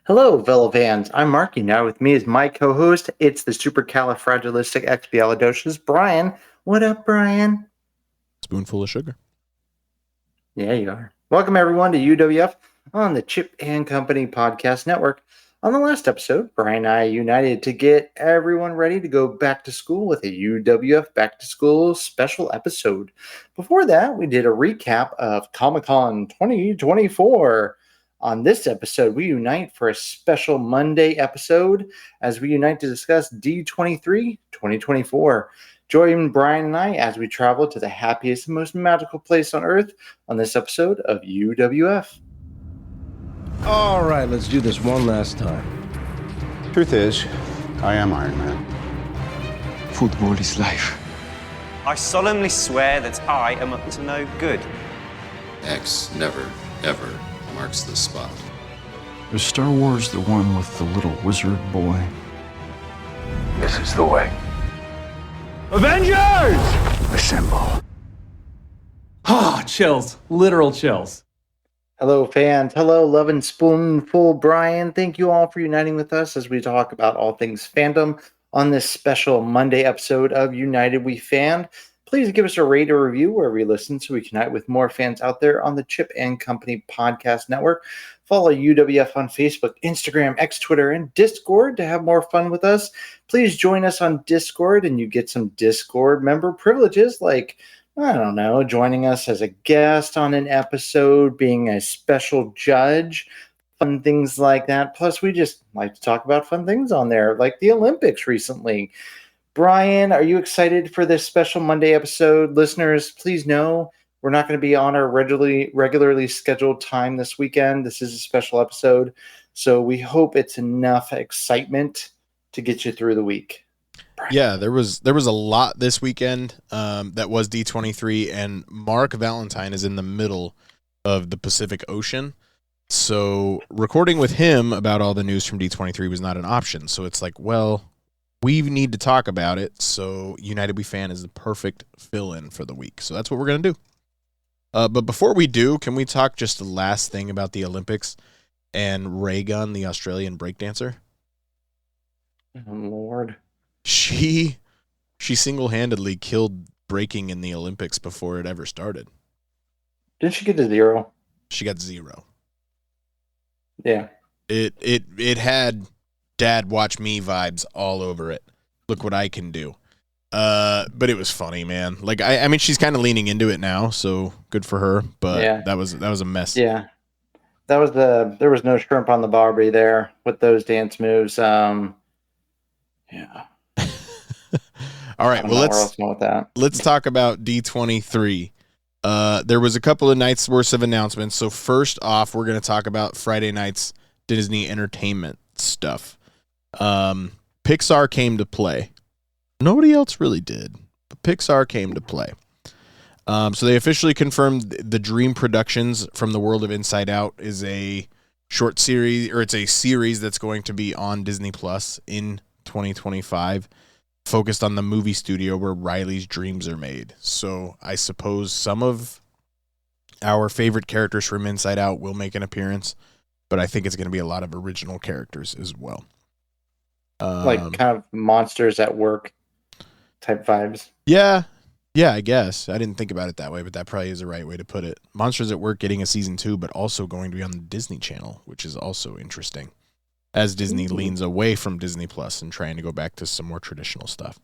Hello, fellow fans. I'm Marky. Now with me is my co-host. It's the supercalifragilisticexpialidocious, Bryan. What up, Bryan? Spoonful of sugar. Yeah, you are. Welcome, everyone, to UWF on the Chip and Company Podcast Network. On the last episode, Bryan and I united to get everyone ready to go back to school with a UWF Back to School special episode. Before that, we did a recap of Comic-Con 2024. On this episode, we unite for a special Monday episode as we unite to discuss D23 2024. Join Bryan and I as we travel to the happiest and most magical place on Earth on this episode of UWF. All right, let's do this one last time. Truth is, I am Iron Man. Football is life. I solemnly swear that I am up to no good. X never, ever marks the spot. Is Star Wars the one with the little wizard boy? This is the way. Avengers! Assemble. Ah, chills. Literal chills. Hello, fans. Hello, Love and Spoonful Bryan. Thank you all for uniting with us as we talk about all things fandom on this special Monday episode of United We Fan. Please give us a rate or review wherever you listen so we can unite with more fans out there on the Chip and Company Podcast Network. Follow UWF on Facebook, Instagram, X, Twitter, and Discord to have more fun with us. Please join us on Discord and you get some Discord member privileges like, I don't know, joining us as a guest on an episode, being a special judge, fun things like that. Plus, we just like to talk about fun things on there, like the Olympics recently. Bryan, are you excited for this special Monday episode? Listeners, please know we're not going to be on our regularly scheduled time this weekend. This is a special episode, so we hope it's enough excitement to get you through the week. Bryan. Yeah, there was a lot this weekend that was D23, and Mark Valentine is in the middle of the Pacific Ocean. So recording with him about all the news from D23 was not an option. So it's like, well, we need to talk about it, so United We Fan is the perfect fill-in for the week. So that's what we're going to do. But before we do, can we talk just the last thing about the Olympics and Raygun, the Australian breakdancer? Oh, Lord. She single-handedly killed breaking in the Olympics before it ever started. Didn't she get to 0? She got 0. Yeah. It had Dad watch me vibes all over it. Look what I can do. But it was funny, man. Like I mean she's kind of leaning into it now, so good for her, but yeah. that was a mess. Yeah. There was no shrimp on the Barbie there with those dance moves. Yeah. All right, well let's talk about D23. There was a couple of nights worth of announcements. So first off, we're going to talk about Friday night's Disney entertainment stuff. Pixar came to play. Nobody else really did, but Pixar came to play. So they officially confirmed the Dream Productions from the world of Inside Out is a short series, or it's a series that's going to be on Disney Plus in 2025, focused on the movie studio where Riley's dreams are made. So I suppose some of our favorite characters from Inside Out will make an appearance, but I think it's going to be a lot of original characters as well. Like kind of monsters at work type vibes. Yeah, I guess. I didn't think about it that way, but that probably is the right way to put it. Monsters at Work getting a season 2, but also going to be on the Disney Channel, which is also interesting, as Disney leans away from Disney Plus and trying to go back to some more traditional stuff.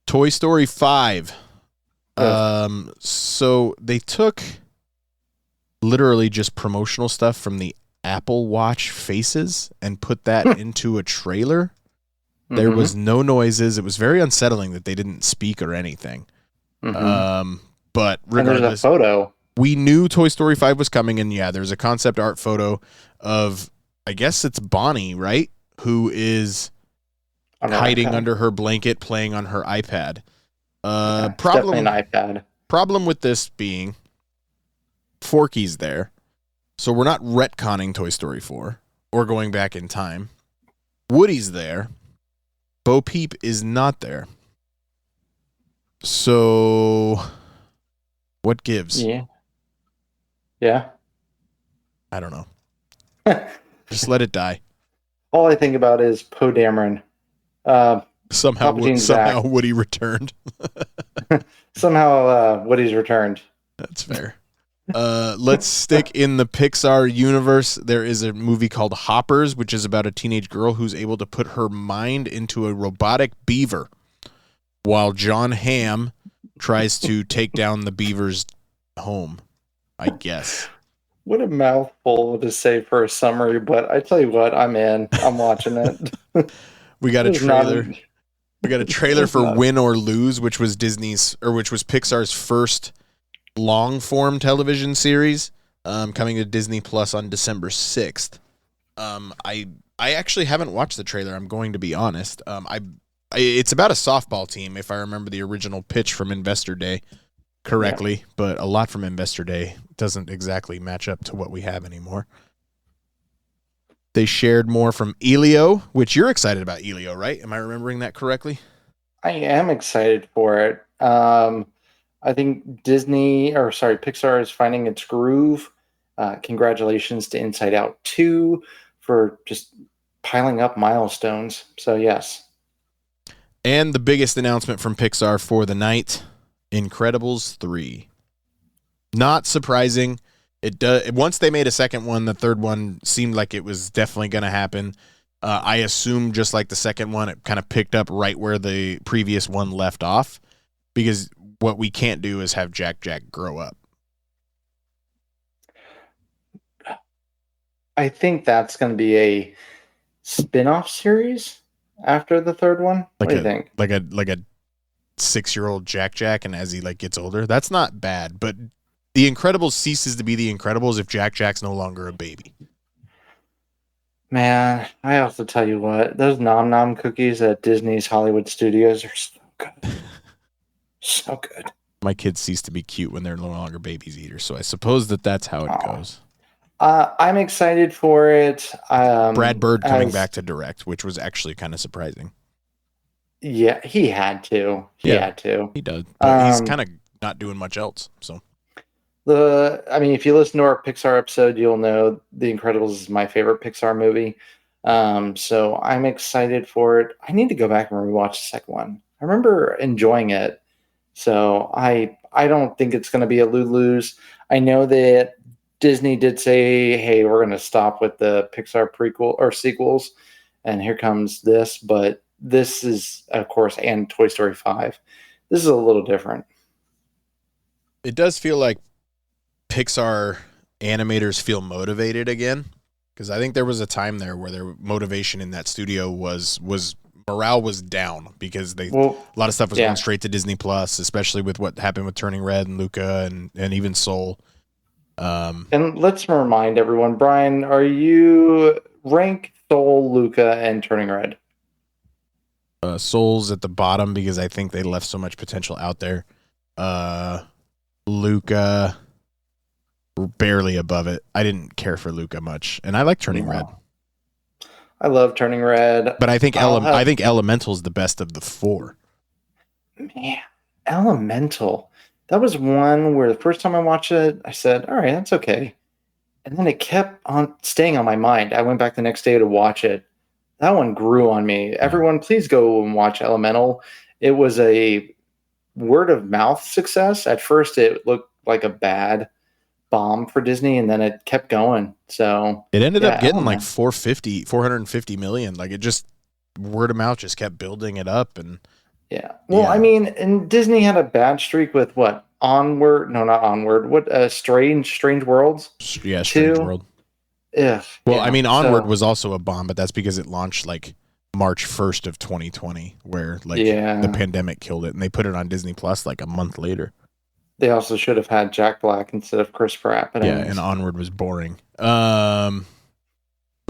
Toy Story 5. So they took literally just promotional stuff from the Apple Watch faces and put that into a trailer. There was no noises. It was very unsettling that they didn't speak or anything. But regardless, there's a photo. We knew Toy Story 5 was coming, and yeah, there's a concept art photo of, I guess it's Bonnie, right? Who is hiding under her blanket, playing on her iPad. Definitely an iPad. Problem with this being Forky's there. So we're not retconning Toy Story 4 or going back in time. Woody's there. Bo Peep is not there. So what gives? Yeah. I don't know. Just let it die. All I think about is Poe Dameron. Somehow Woody returned. Somehow Woody's returned. That's fair. Let's stick in the Pixar universe. There is a movie called Hoppers, which is about a teenage girl who's able to put her mind into a robotic beaver while John Hamm tries to take down the beaver's home, I guess. What a mouthful to say for a summary, but I tell you what, I'm in. I'm watching it. We got a trailer. We got a trailer for Win or Lose, which was Pixar's first long-form television series, coming to Disney Plus on December 6th. I actually haven't watched the trailer. I'm going to be honest. It's about a softball team, if I remember the original pitch from Investor Day correctly, but a lot from Investor Day doesn't exactly match up to what we have anymore. They shared more from Elio, which you're excited about Elio, right? Am I remembering that correctly? I am excited for it. I think Pixar is finding its groove. Congratulations to Inside Out 2 for just piling up milestones. So, yes. And the biggest announcement from Pixar for the night, Incredibles 3. Not surprising. Once they made a second one, the third one seemed like it was definitely going to happen. I assume just like the second one, it kind of picked up right where the previous one left off, because what we can't do is have Jack grow up. I think that's going to be a spin-off series after the third one. What do you think? Like a 6-year-old Jack, and as he gets older, that's not bad. But The Incredibles ceases to be The Incredibles if Jack's no longer a baby. Man, I have to tell you what, those Nom Nom cookies at Disney's Hollywood Studios are so good. So good. My kids cease to be cute when they're no longer babies either, so I suppose that's how it goes. I'm excited for it. Brad Bird coming back to direct, which was actually kind of surprising. Yeah, he had to. He had to. He does. But he's kind of not doing much else. So, if you listen to our Pixar episode, you'll know The Incredibles is my favorite Pixar movie. So I'm excited for it. I need to go back and rewatch the second one. I remember enjoying it. So I don't think it's going to be a lose. I know that Disney did say, hey, we're going to stop with the Pixar prequel or sequels, and here comes this. But this is, of course, and Toy Story 5. This is a little different. It does feel like Pixar animators feel motivated again, because I think there was a time there where their motivation in that studio was morale was down because a lot of stuff was going straight to Disney Plus, especially with what happened with Turning Red and Luca and even Soul. And let's remind everyone, Brian, are you rank Soul, Luca, and Turning Red? Soul's at the bottom because I think they left so much potential out there. Luca, barely above it. I didn't care for Luca much, and I like Turning Red. I love Turning Red, but I think I think Elemental's the best of the four. Man, Elemental. That was one where the first time I watched it, I said, all right, that's okay. And then it kept on staying on my mind. I went back the next day to watch it. That one grew on me. Everyone, please go and watch Elemental. It was a word of mouth success. At first, it looked like a bad bomb for Disney, and then it kept going. So it ended up getting like 450 million. Like it just word of mouth just kept building it up. And and Disney had a bad streak with what? Onward? No, not Onward. What? Strange Worlds? Yeah, Strange World. Yeah. Well, Onward was also a bomb, but that's because it launched like March 1st of 2020, where the pandemic killed it, and they put it on Disney Plus like a month later. They also should have had Jack Black instead of Chris Pratt. But and Onward was boring. But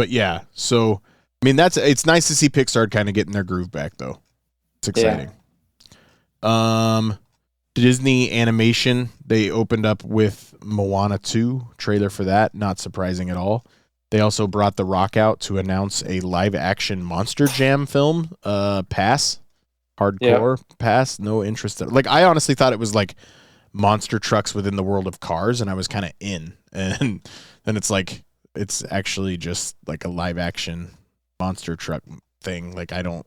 yeah, so it's nice to see Pixar kind of getting their groove back, though. It's exciting. Disney Animation, they opened up with Moana 2 trailer for that. Not surprising at all. They also brought The Rock out to announce a live-action Monster Jam film. Pass. Hardcore. Pass. No interest. I honestly thought it was like monster trucks within the world of cars, and I was kind of in. And then it's like it's actually just like a live action monster truck thing. Like I don't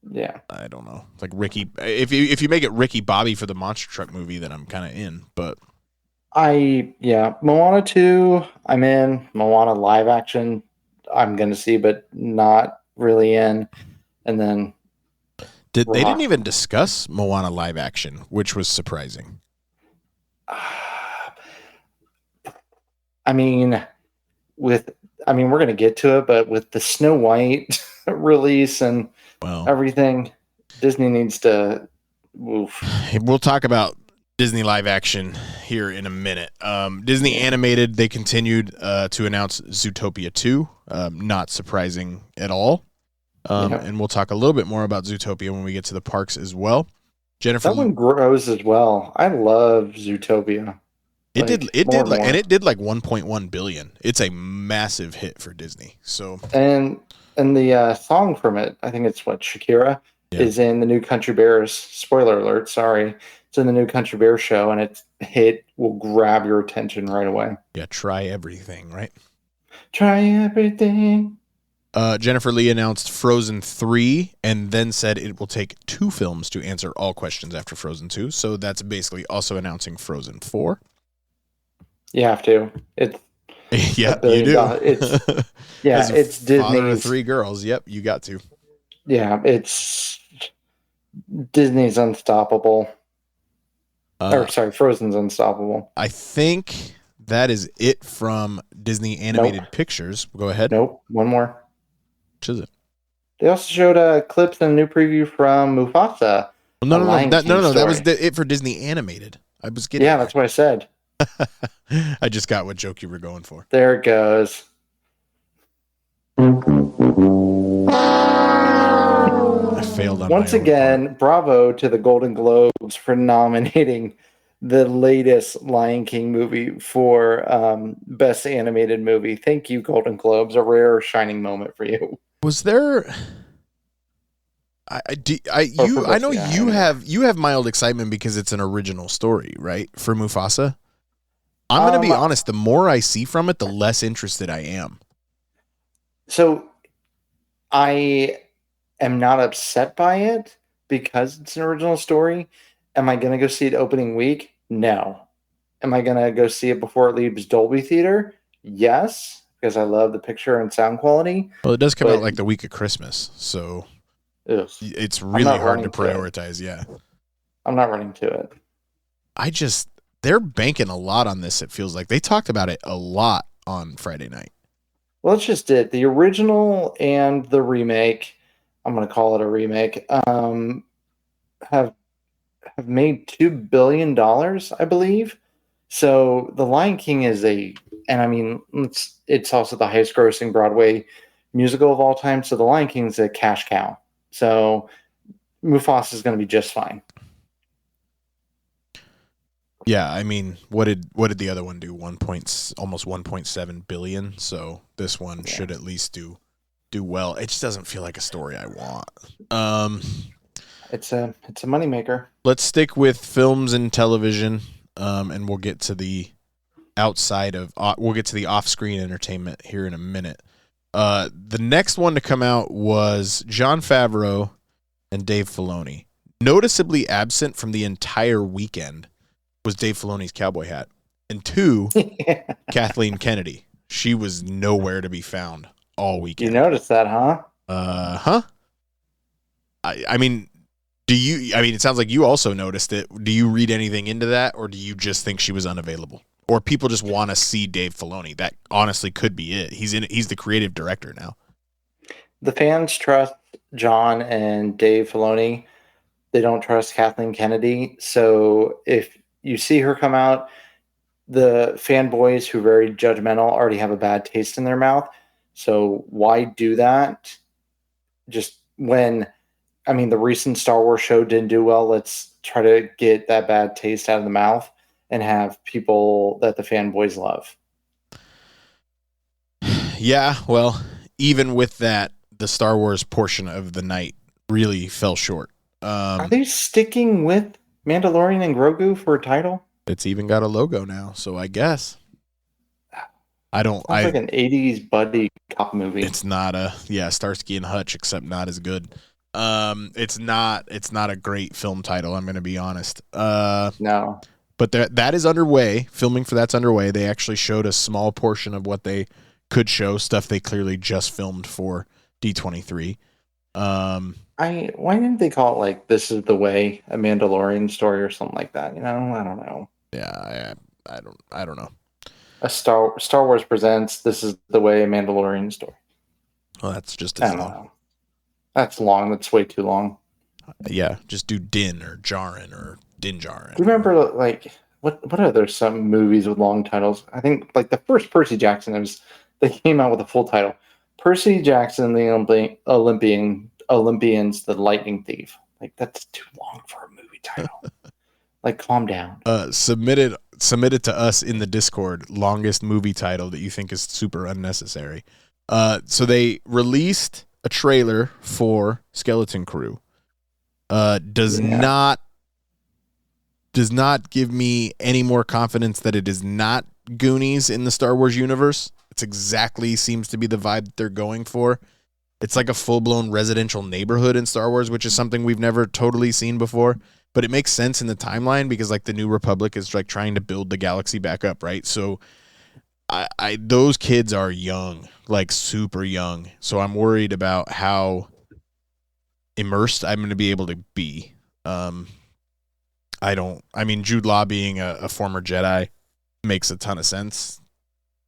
know. Like Ricky, if you make it Ricky Bobby for the monster truck movie, then I'm kind of in. But Moana 2, I'm in. Moana live action, I'm gonna see, but not really in. And then they didn't even discuss Moana live action, which was surprising. I mean, we're gonna get to it, but with the Snow White release and everything, Disney needs to move. We'll talk about Disney live action here in a minute. Disney animated, they continued to announce Zootopia 2. Not surprising at all. And we'll talk a little bit more about Zootopia when we get to the parks as well. Jennifer, that one grows as well. I love Zootopia. It did like 1.1 billion. It's a massive hit for Disney. So and the song from it, I think it's Shakira is in the new Country Bears. Spoiler alert, sorry. It's in the new Country Bears show, and its hit will grab your attention right away. Yeah, try everything, right? Try everything. Jennifer Lee announced Frozen 3 and then said it will take 2 films to answer all questions after Frozen 2. So that's basically also announcing Frozen 4. You have to. It's you do. It's Disney's father of 3 girls. Yep, you got to. Yeah, it's Disney's unstoppable. Frozen's unstoppable. I think that is it from Disney Animated Pictures. Go ahead. Nope, one more. Which is it? They also showed clips and a new preview from Mufasa. No. That was it for Disney Animated. I was getting. Yeah, that's what I said. I just got what joke you were going for. There it goes. I failed on once again. Bravo to the Golden Globes for nominating the latest Lion King movie for Best Animated Movie. Thank you, Golden Globes. A rare shining moment for you. Was there? I know you have mild excitement because it's an original story, right? For Mufasa. I'm going to be honest. The more I see from it, the less interested I am. So, I am not upset by it because it's an original story. Am I going to go see it opening week? No. Am I going to go see it before it leaves Dolby Theater? Yes, because I love the picture and sound quality. Well, it does come out like the week of Christmas, so it's really hard to prioritize. Yeah, I'm not running to it. They're banking a lot on this. It feels like they talked about it a lot on Friday night. Well, it's just it. The original and the remake, I'm going to call it a remake, have made $2 billion, I believe. So The Lion King is it's also the highest grossing Broadway musical of all time. So The Lion King is a cash cow. So Mufasa is going to be just fine. Yeah, I mean, what did the other one do? Almost 1.7 billion. So this one should at least do well. It just doesn't feel like a story I want. It's a moneymaker. Let's stick with films and television, and we'll get to the off-screen entertainment here in a minute. The next one to come out was Jon Favreau and Dave Filoni. Noticeably absent from the entire weekend was Dave Filoni's cowboy hat. And 2, Kathleen Kennedy. She was nowhere to be found all weekend. You noticed that, huh? I mean, it sounds like you also noticed it. Do you read anything into that, or do you just think she was unavailable? Or people just want to see Dave Filoni? That honestly could be it. He's the creative director now. The fans trust John and Dave Filoni. They don't trust Kathleen Kennedy. So if you see her come out, the fanboys who are very judgmental already have a bad taste in their mouth. So why do that? Just when, the recent Star Wars show didn't do well, let's try to get that bad taste out of the mouth and have people that the fanboys love. Yeah, well, even with that, the Star Wars portion of the night really fell short. Are they sticking with Mandalorian and Grogu for a title? It's even got a logo now, so I guess. Sounds like an 80s buddy cop movie. It's not Starsky and Hutch, except not as good. It's not a great film title, I'm going to be honest. No. But that is underway. Filming for that's underway. They actually showed a small portion of what they could show, stuff they clearly just filmed for D23. Why didn't they call it like This Is the Way, a Mandalorian story or something like that? I don't know. Yeah, I don't know. A Star Wars presents This Is the Way, a Mandalorian story. Well, that's just as long. Know. That's long. That's way too long. Yeah, just do Din or Djarin or Din Djarin. Do you remember like what are there some movies with long titles? I think like the first Percy Jackson they came out with a full title. Percy Jackson, the Olympians, the Lightning Thief. Like that's too long for a movie title. Like calm down. Submit it to us in the Discord. Longest movie title that you think is super unnecessary. So they released a trailer for Skeleton Crew. Does not give me any more confidence that it is not Goonies in the Star Wars universe. It's exactly seems to be the vibe that they're going for. It's like a full-blown residential neighborhood in Star Wars, which is something we've never totally seen before. But it makes sense in the timeline because like the New Republic is like trying to build the galaxy back up, right? So those kids are young, like super young. So I'm worried about how immersed I'm going to be able to be. Jude Law being a former Jedi makes a ton of sense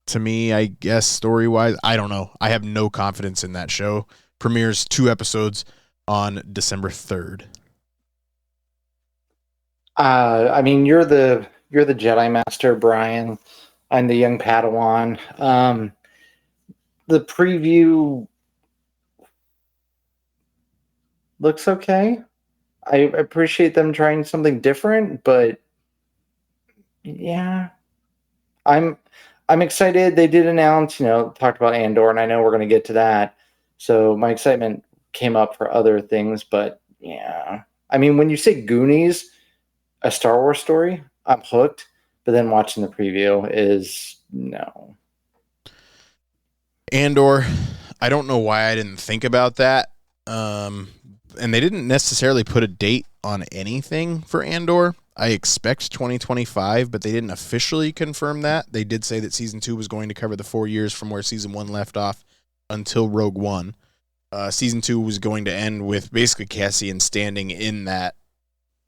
to me, I guess, story-wise. I don't know. I have no confidence in that show. Premieres 2 episodes on December 3rd. You're the Jedi Master, Bryan. I'm the young Padawan. The preview looks okay. I appreciate them trying something different, but yeah, I'm excited. They did announce, talked about Andor, and I know we're going to get to that. So my excitement came up for other things, but yeah. When you say Goonies, a Star Wars story, I'm hooked. But then watching the preview is no. Andor, I don't know why I didn't think about that. And they didn't necessarily put a date on anything for Andor. I expect 2025, but they didn't officially confirm that. They did say that season 2 was going to cover the 4 years from where season 1 left off until Rogue One. Season 2 was going to end with basically Cassian standing in that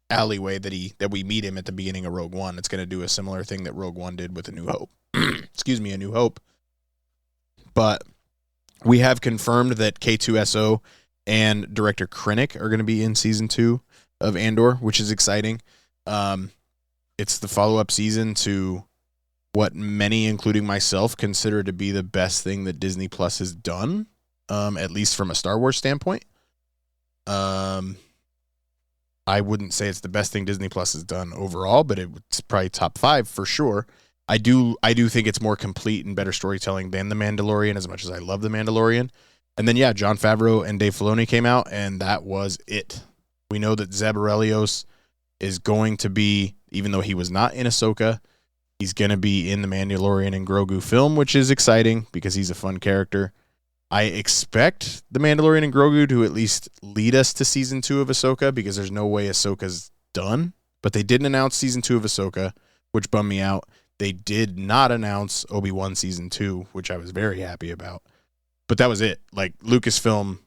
alleyway that we meet him at the beginning of Rogue One. It's going to do a similar thing that Rogue One did with A New Hope. Excuse me, A New Hope. But we have confirmed that K2SO and director Krennic are going to be in season 2 of Andor, which is exciting. It's the follow-up season to what many, including myself, consider to be the best thing that Disney Plus has done, at least from a Star Wars standpoint. I wouldn't say it's the best thing Disney Plus has done overall, but it's probably top 5 for sure. I do think it's more complete and better storytelling than The Mandalorian, as much as I love The Mandalorian. And then, yeah, Jon Favreau and Dave Filoni came out, and that was it. We know that Zeb Orrelios is going to be, even though he was not in Ahsoka, he's going to be in the Mandalorian and Grogu film, which is exciting because he's a fun character. I expect the Mandalorian and Grogu to at least lead us to season 2 of Ahsoka because there's no way Ahsoka's done. But they didn't announce season 2 of Ahsoka, which bummed me out. They did not announce Obi-Wan season 2, which I was very happy about. But that was it. Like Lucasfilm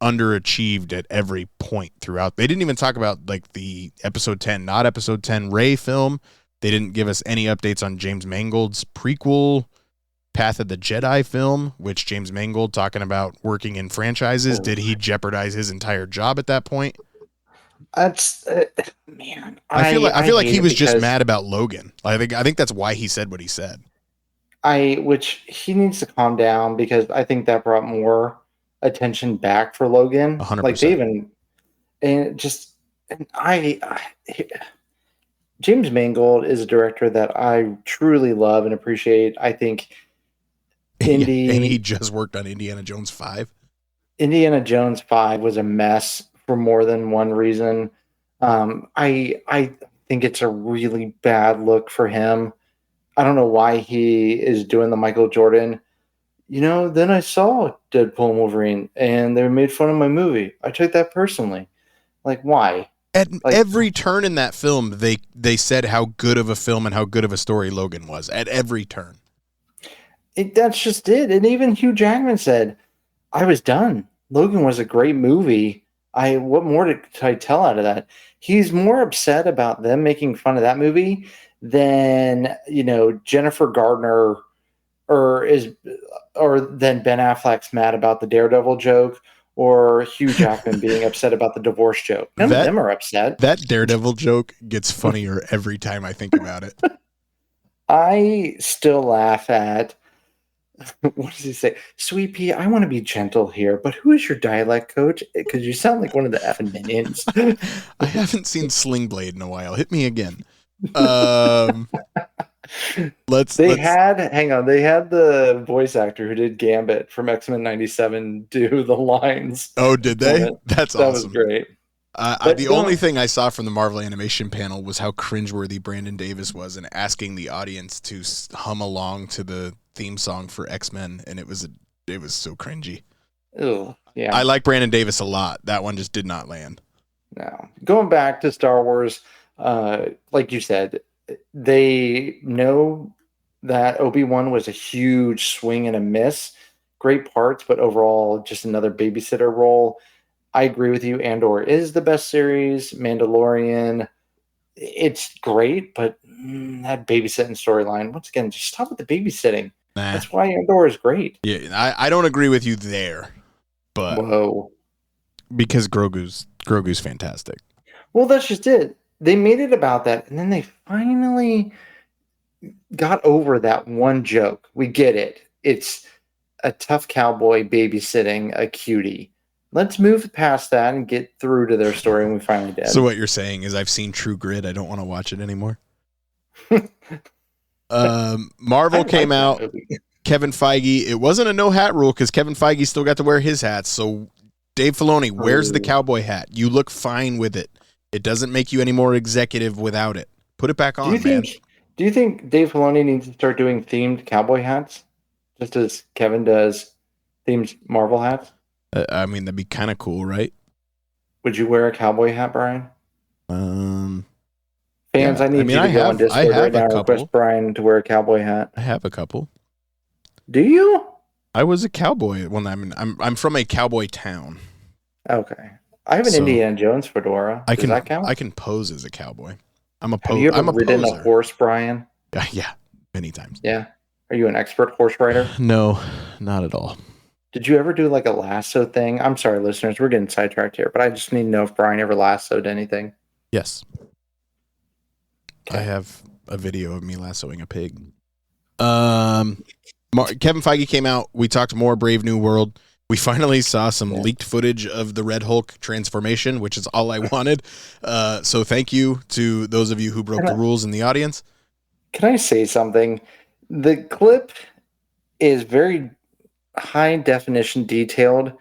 underachieved at every point throughout. They didn't even talk about like the episode 10, not episode 10 Rey film. They didn't give us any updates on James Mangold's prequel Path of the Jedi film, which James Mangold talking about working in franchises. Did he jeopardize his entire job at that point? That's man. I feel like he was just mad about Logan. I think that's why he said what he said. Which he needs to calm down because I think that brought more attention back for Logan. 100%. Like they even James Mangold is a director that I truly love and appreciate. I think and he just worked on Indiana Jones 5. Indiana Jones 5 was a mess for more than one reason. I think it's a really bad look for him. I don't know why he is doing the Michael Jordan. Then I saw Deadpool and Wolverine, and they made fun of my movie. I took that personally. Like, why? At every turn in that film, they said how good of a film and how good of a story Logan was. At every turn. That's just it. And even Hugh Jackman said, I was done. Logan was a great movie. What more did I tell out of that? He's more upset about them making fun of that movie than, Jennifer Gardner or then Ben Affleck's mad about the Daredevil joke or Hugh Jackman being upset about the divorce joke. None of them are upset. That Daredevil joke gets funnier every time I think about it. I still laugh at, what does he say? Sweet Pea, I want to be gentle here, but who is your dialect coach? Because you sound like one of the effing minions. I haven't seen Sling Blade in a while. Hit me again. They had the voice actor who did Gambit from X-Men 97 do the lines. Oh, did they? That's awesome. That was great. The only thing I saw from the Marvel Animation panel was how cringeworthy Brandon Davis was and asking the audience to hum along to the theme song for X-Men, and it was so cringy. Ew, yeah. I like Brandon Davis a lot. That one just did not land. No. Going back to Star Wars, like you said, they know that Obi-Wan was a huge swing and a miss. Great parts, but overall just another babysitter role. I agree with you. Andor is the best series. Mandalorian, it's great, but that babysitting storyline, once again, just stop with the babysitting. Nah. That's why Andor is great. Yeah, I don't agree with you there, but because Grogu's fantastic. Well, that's just it. They made it about that, and then they finally got over that one joke. We get it. It's a tough cowboy babysitting a cutie. Let's move past that and get through to their story, and we finally did. So what you're saying is I've seen True Grit. I don't want to watch it anymore. Marvel came out. Kevin Feige. It wasn't a no hat rule because Kevin Feige still got to wear his hats. So Dave Filoni, where's the cowboy hat? You look fine with it. It doesn't make you any more executive without it. Put it back on, man. Do you think Dave Filoni needs to start doing themed cowboy hats, just as Kevin does themed Marvel hats? I mean, that'd be kind of cool, right? Would you wear a cowboy hat, Brian? Fans, yeah. I need you to go on Discord right now and request Brian to wear a cowboy hat. I have a couple. Do you? I was a cowboy when I'm from a cowboy town. Okay. I have an Indiana Jones fedora. Does that count? I can pose as a cowboy. I'm a poser. Have you ever ridden a horse, Brian? Yeah, many times. Yeah. Are you an expert horse rider? No, not at all. Did you ever do like a lasso thing? I'm sorry, listeners, we're getting sidetracked here, but I just need to know if Brian ever lassoed anything. Yes. Okay. I have a video of me lassoing a pig. Kevin Feige came out. We talked more Brave New World. We finally saw some leaked footage of the Red Hulk transformation, which is all I wanted. So thank you to those of you who broke the rules in the audience. Can I say something? The clip is very high definition detailed.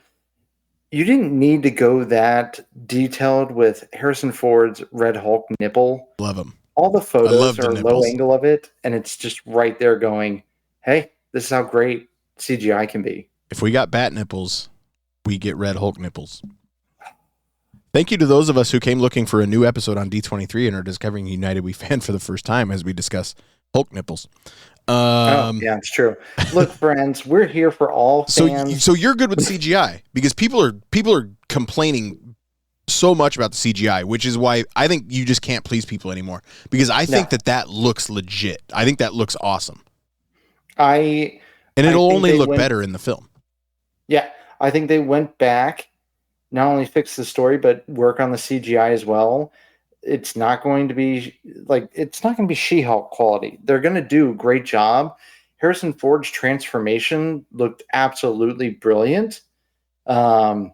You didn't need to go that detailed with Harrison Ford's Red Hulk nipple. Love him. All the photos are low angle of it, and it's just right there going, hey, this is how great CGI can be. If we got bat nipples, we get Red Hulk nipples. Thank you to those of us who came looking for a new episode on D23 and are discovering United We Fan for the first time as we discuss Hulk nipples. Yeah, it's true. Look, friends, we're here for all fans. So you're good with CGI because people are complaining so much about the CGI, which is why I think you just can't please people anymore because I think that looks legit. I think that looks awesome. And it'll only look better in the film. Yeah, I think they went back, not only fix the story, but work on the CGI as well. It's not going to be She-Hulk quality. They're going to do a great job. Harrison Ford's transformation looked absolutely brilliant. I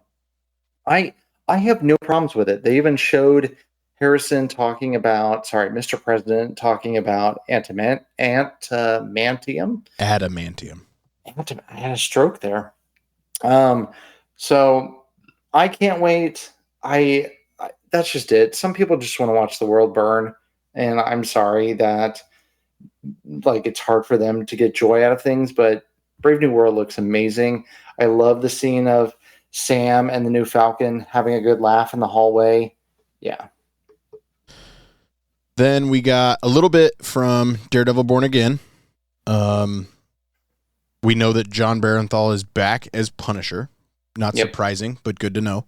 have no problems with it. They even showed Harrison talking about, Mr. President talking about adamantium. Adamantium. I had a stroke there. So I can't wait. That's just it. Some people just want to watch the world burn, and I'm sorry that like it's hard for them to get joy out of things, but Brave New World looks amazing. I love the scene of Sam and the new Falcon having a good laugh in the hallway. Yeah. Then we got a little bit from Daredevil Born Again. We know that John Barenthal is back as Punisher. Not surprising, but good to know.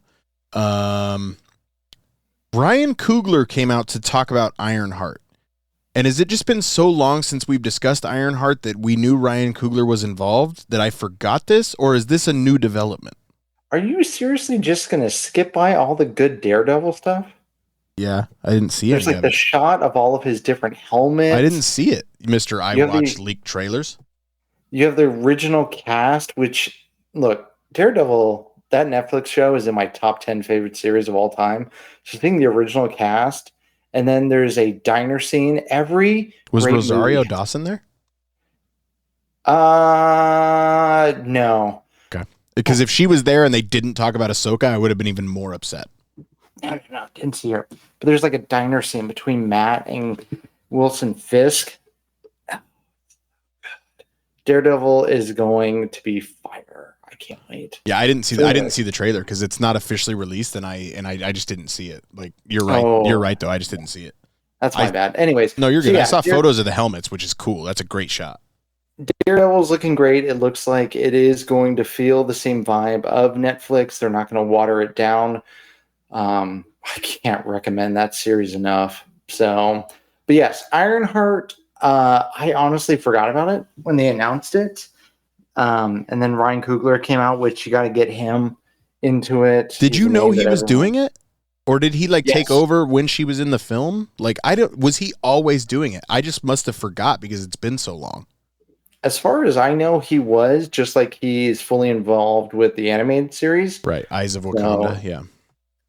Ryan Coogler came out to talk about Ironheart. And has it just been so long since we've discussed Ironheart that we knew Ryan Coogler was involved that I forgot this? Or is this a new development? Are you seriously just going to skip by all the good Daredevil stuff? Yeah, I didn't see it. There's like the shot of all of his different helmets. I didn't see it, Mr. I watched leaked trailers. You have the original cast, which, look, Daredevil, that Netflix show is in my top 10 favorite series of all time. So I think the original cast, and then there's a diner scene. Was Rosario Dawson there? No. Okay. Because if she was there and they didn't talk about Ahsoka, I would have been even more upset. No, didn't see her. But there's like a diner scene between Matt and Wilson Fisk. Daredevil is going to be fire. I can't wait. Yeah, I didn't see I didn't see the trailer because it's not officially released, and I just didn't see it. Like you're right. You're right though. I just didn't see it. That's my bad. Anyways. No, you're good. I saw photos of the helmets, which is cool. That's a great shot. Daredevil's looking great. It looks like it is going to feel the same vibe of Netflix. They're not going to water it down. I can't recommend that series enough. So, but yes, Ironheart. I honestly forgot about it when they announced it. And then Ryan Coogler came out, which you got to get him into it. Did you know he was doing it? Or did he take over when she was in the film? Was he always doing it? I just must have forgot because it's been so long. As far as I know, he was, just like he's fully involved with the animated series. Right. Eyes of Wakanda. So, yeah.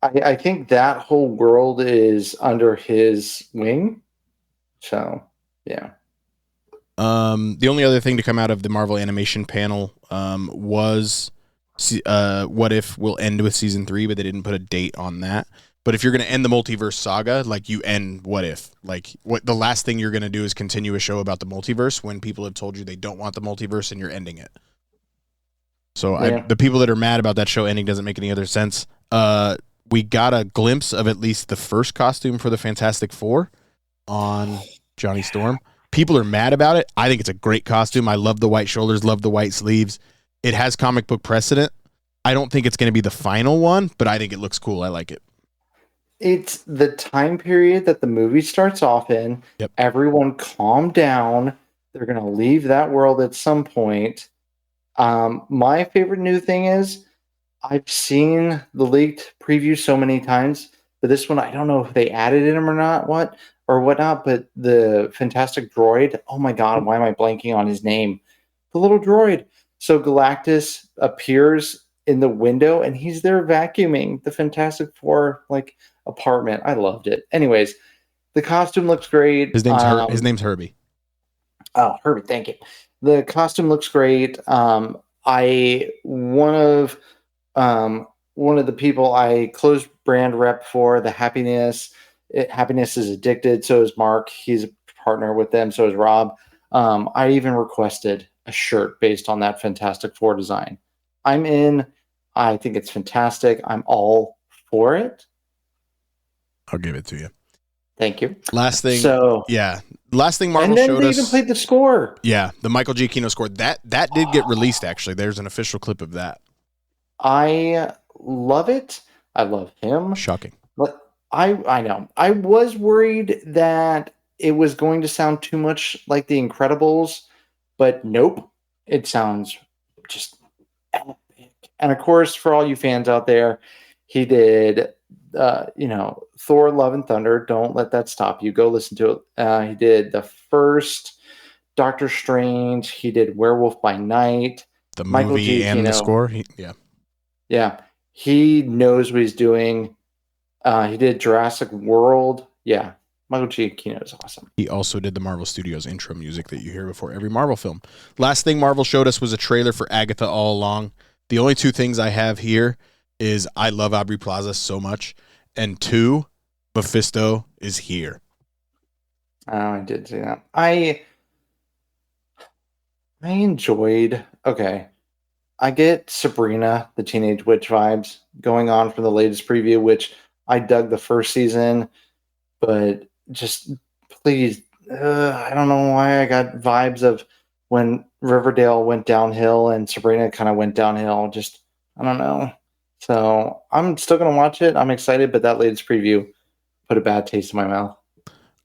I think that whole world is under his wing. So, yeah. The only other thing to come out of the Marvel Animation panel was What If will end with season 3, but they didn't put a date on that. But if you're going to end the multiverse saga, you end What If. What the last thing you're going to do is continue a show about the multiverse when people have told you they don't want the multiverse and you're ending it. So the people that are mad about that show ending doesn't make any other sense. We got a glimpse of at least the first costume for the Fantastic Four on Johnny Storm. People are mad about it. I think it's a great costume. I love the white shoulders, love the white sleeves. It has comic book precedent. I don't think it's going to be the final one, but I think it looks cool. I like it. It's the time period that the movie starts off in. Yep. Everyone calm down. They're going to leave that world at some point. My favorite new thing is I've seen the leaked preview so many times, but this one, I don't know if they added in them or whatnot, but the Fantastic Droid, oh my God, why am I blanking on his name? The little droid. So Galactus appears in the window and he's there vacuuming the Fantastic Four apartment. I loved it. Anyways, the costume looks great. His name's Herbie. Oh, Herbie, thank you. The costume looks great. One of the people I closed brand rep for the Happiness is Addicted. So is Mark. He's a partner with them. So is Rob. I even requested a shirt based on that Fantastic Four design. I'm in. I think it's fantastic. I'm all for it. I'll give it to you. Thank you. Last thing. Last thing Marvel showed us. And then they even played the score. Yeah, the Michael Giacchino score. That did get released, actually. There's an official clip of that. I love it. I love him. Shocking. But I know. I was worried that it was going to sound too much like The Incredibles, but nope. It sounds just epic. And of course, for all you fans out there, he did Thor Love and Thunder. Don't let that stop you. Go listen to it. He did the first Doctor Strange. He did Werewolf by Night. The movie and the score. Yeah. He knows what he's doing. He did Jurassic World. Yeah. Michael Giacchino is awesome. He also did the Marvel Studios intro music that you hear before every Marvel film. Last thing Marvel showed us was a trailer for Agatha All Along. The only two things I have here is I love Aubrey Plaza so much. And 2, Mephisto is here. Oh, I did see that. I I enjoyed. Okay, I get Sabrina, the Teenage Witch vibes going on from the latest preview, which I dug the first season, but just please, I don't know why I got vibes of when Riverdale went downhill and Sabrina kind of went downhill. Just, I don't know. So I'm still going to watch it. I'm excited, but that latest preview put a bad taste in my mouth.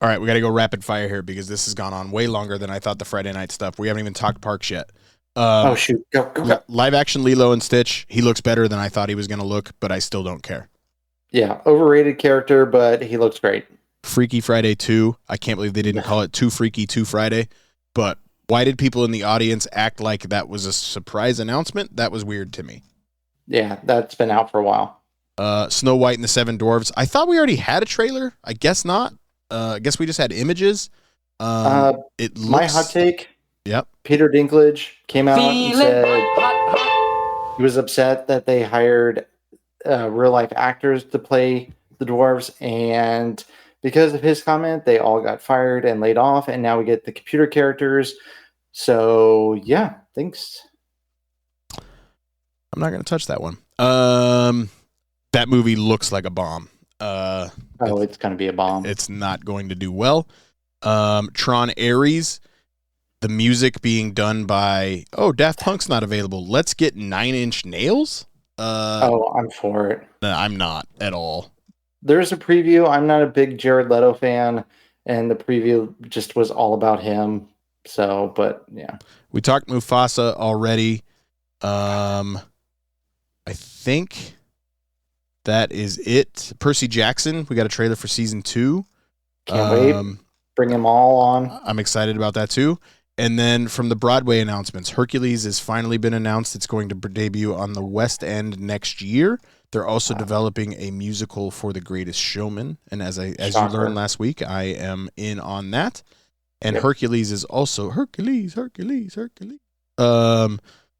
All right, we got to go rapid fire here because this has gone on way longer than I thought the Friday night stuff. We haven't even talked parks yet. Oh, shoot. Go. Live action Lilo and Stitch. He looks better than I thought he was going to look, but I still don't care. Yeah, overrated character, but he looks great. Freaky Friday 2. I can't believe they didn't call it Too Freaky 2 Friday. But why did people in the audience act like that was a surprise announcement? That was weird to me. Yeah, that's been out for a while. Snow White and the Seven Dwarfs. I thought we already had a trailer. I guess not. I guess we just had images. It looks... My hot take. Yep. Peter Dinklage came out and said he was upset that they hired real life actors to play the dwarves, and because of his comment, they all got fired and laid off, and now we get the computer characters. So yeah, thanks. I'm not going to touch that one. That movie looks like a bomb. It's going to be a bomb. It's not going to do well. Tron Ares, the music being done by, Daft Punk's not available. Let's get 9 Inch Nails. I'm for it. No, I'm not at all. There's a preview. I'm not a big Jared Leto fan, and the preview just was all about him. So, but yeah. We talked Mufasa already. I think that is it. Percy Jackson, we got a trailer for season 2. Can't wait. Bring them all on. I'm excited about that too. And then from the Broadway announcements, Hercules has finally been announced. It's going to debut on the West End next year. They're also developing a musical for The Greatest Showman. And as you learned last week, I am in on that. And yep. Hercules is also Hercules.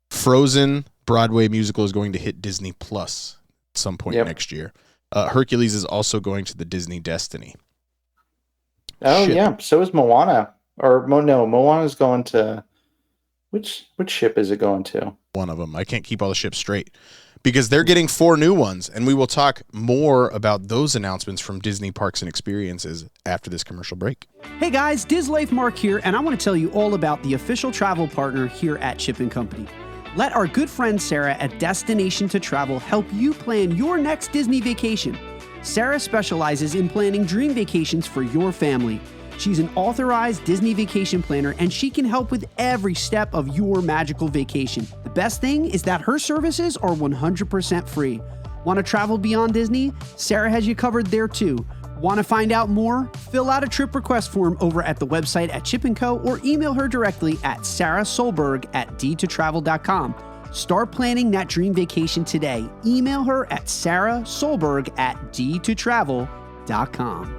Frozen Broadway musical is going to hit Disney Plus at some point next year. Hercules is also going to the Disney Destiny. Oh, yeah. So is Moana. Moana's going to... Which ship is it going to? One of them. I can't keep all the ships straight. Because they're getting 4 new ones, and we will talk more about those announcements from Disney Parks and Experiences after this commercial break. Hey guys, Diz Life Mark here, and I want to tell you all about the official travel partner here at Chip & Company. Let our good friend Sarah at Destination to Travel help you plan your next Disney vacation. Sarah specializes in planning dream vacations for your family. She's an authorized Disney vacation planner, and she can help with every step of your magical vacation. The best thing is that her services are 100% free. Want to travel beyond Disney? Sarah has you covered there too. Want to find out more? Fill out a trip request form over at the website at Chip & Co. or email her directly at sarahsolberg@d2travel.com. Start planning that dream vacation today. Email her at sarahsolberg@d2travel.com.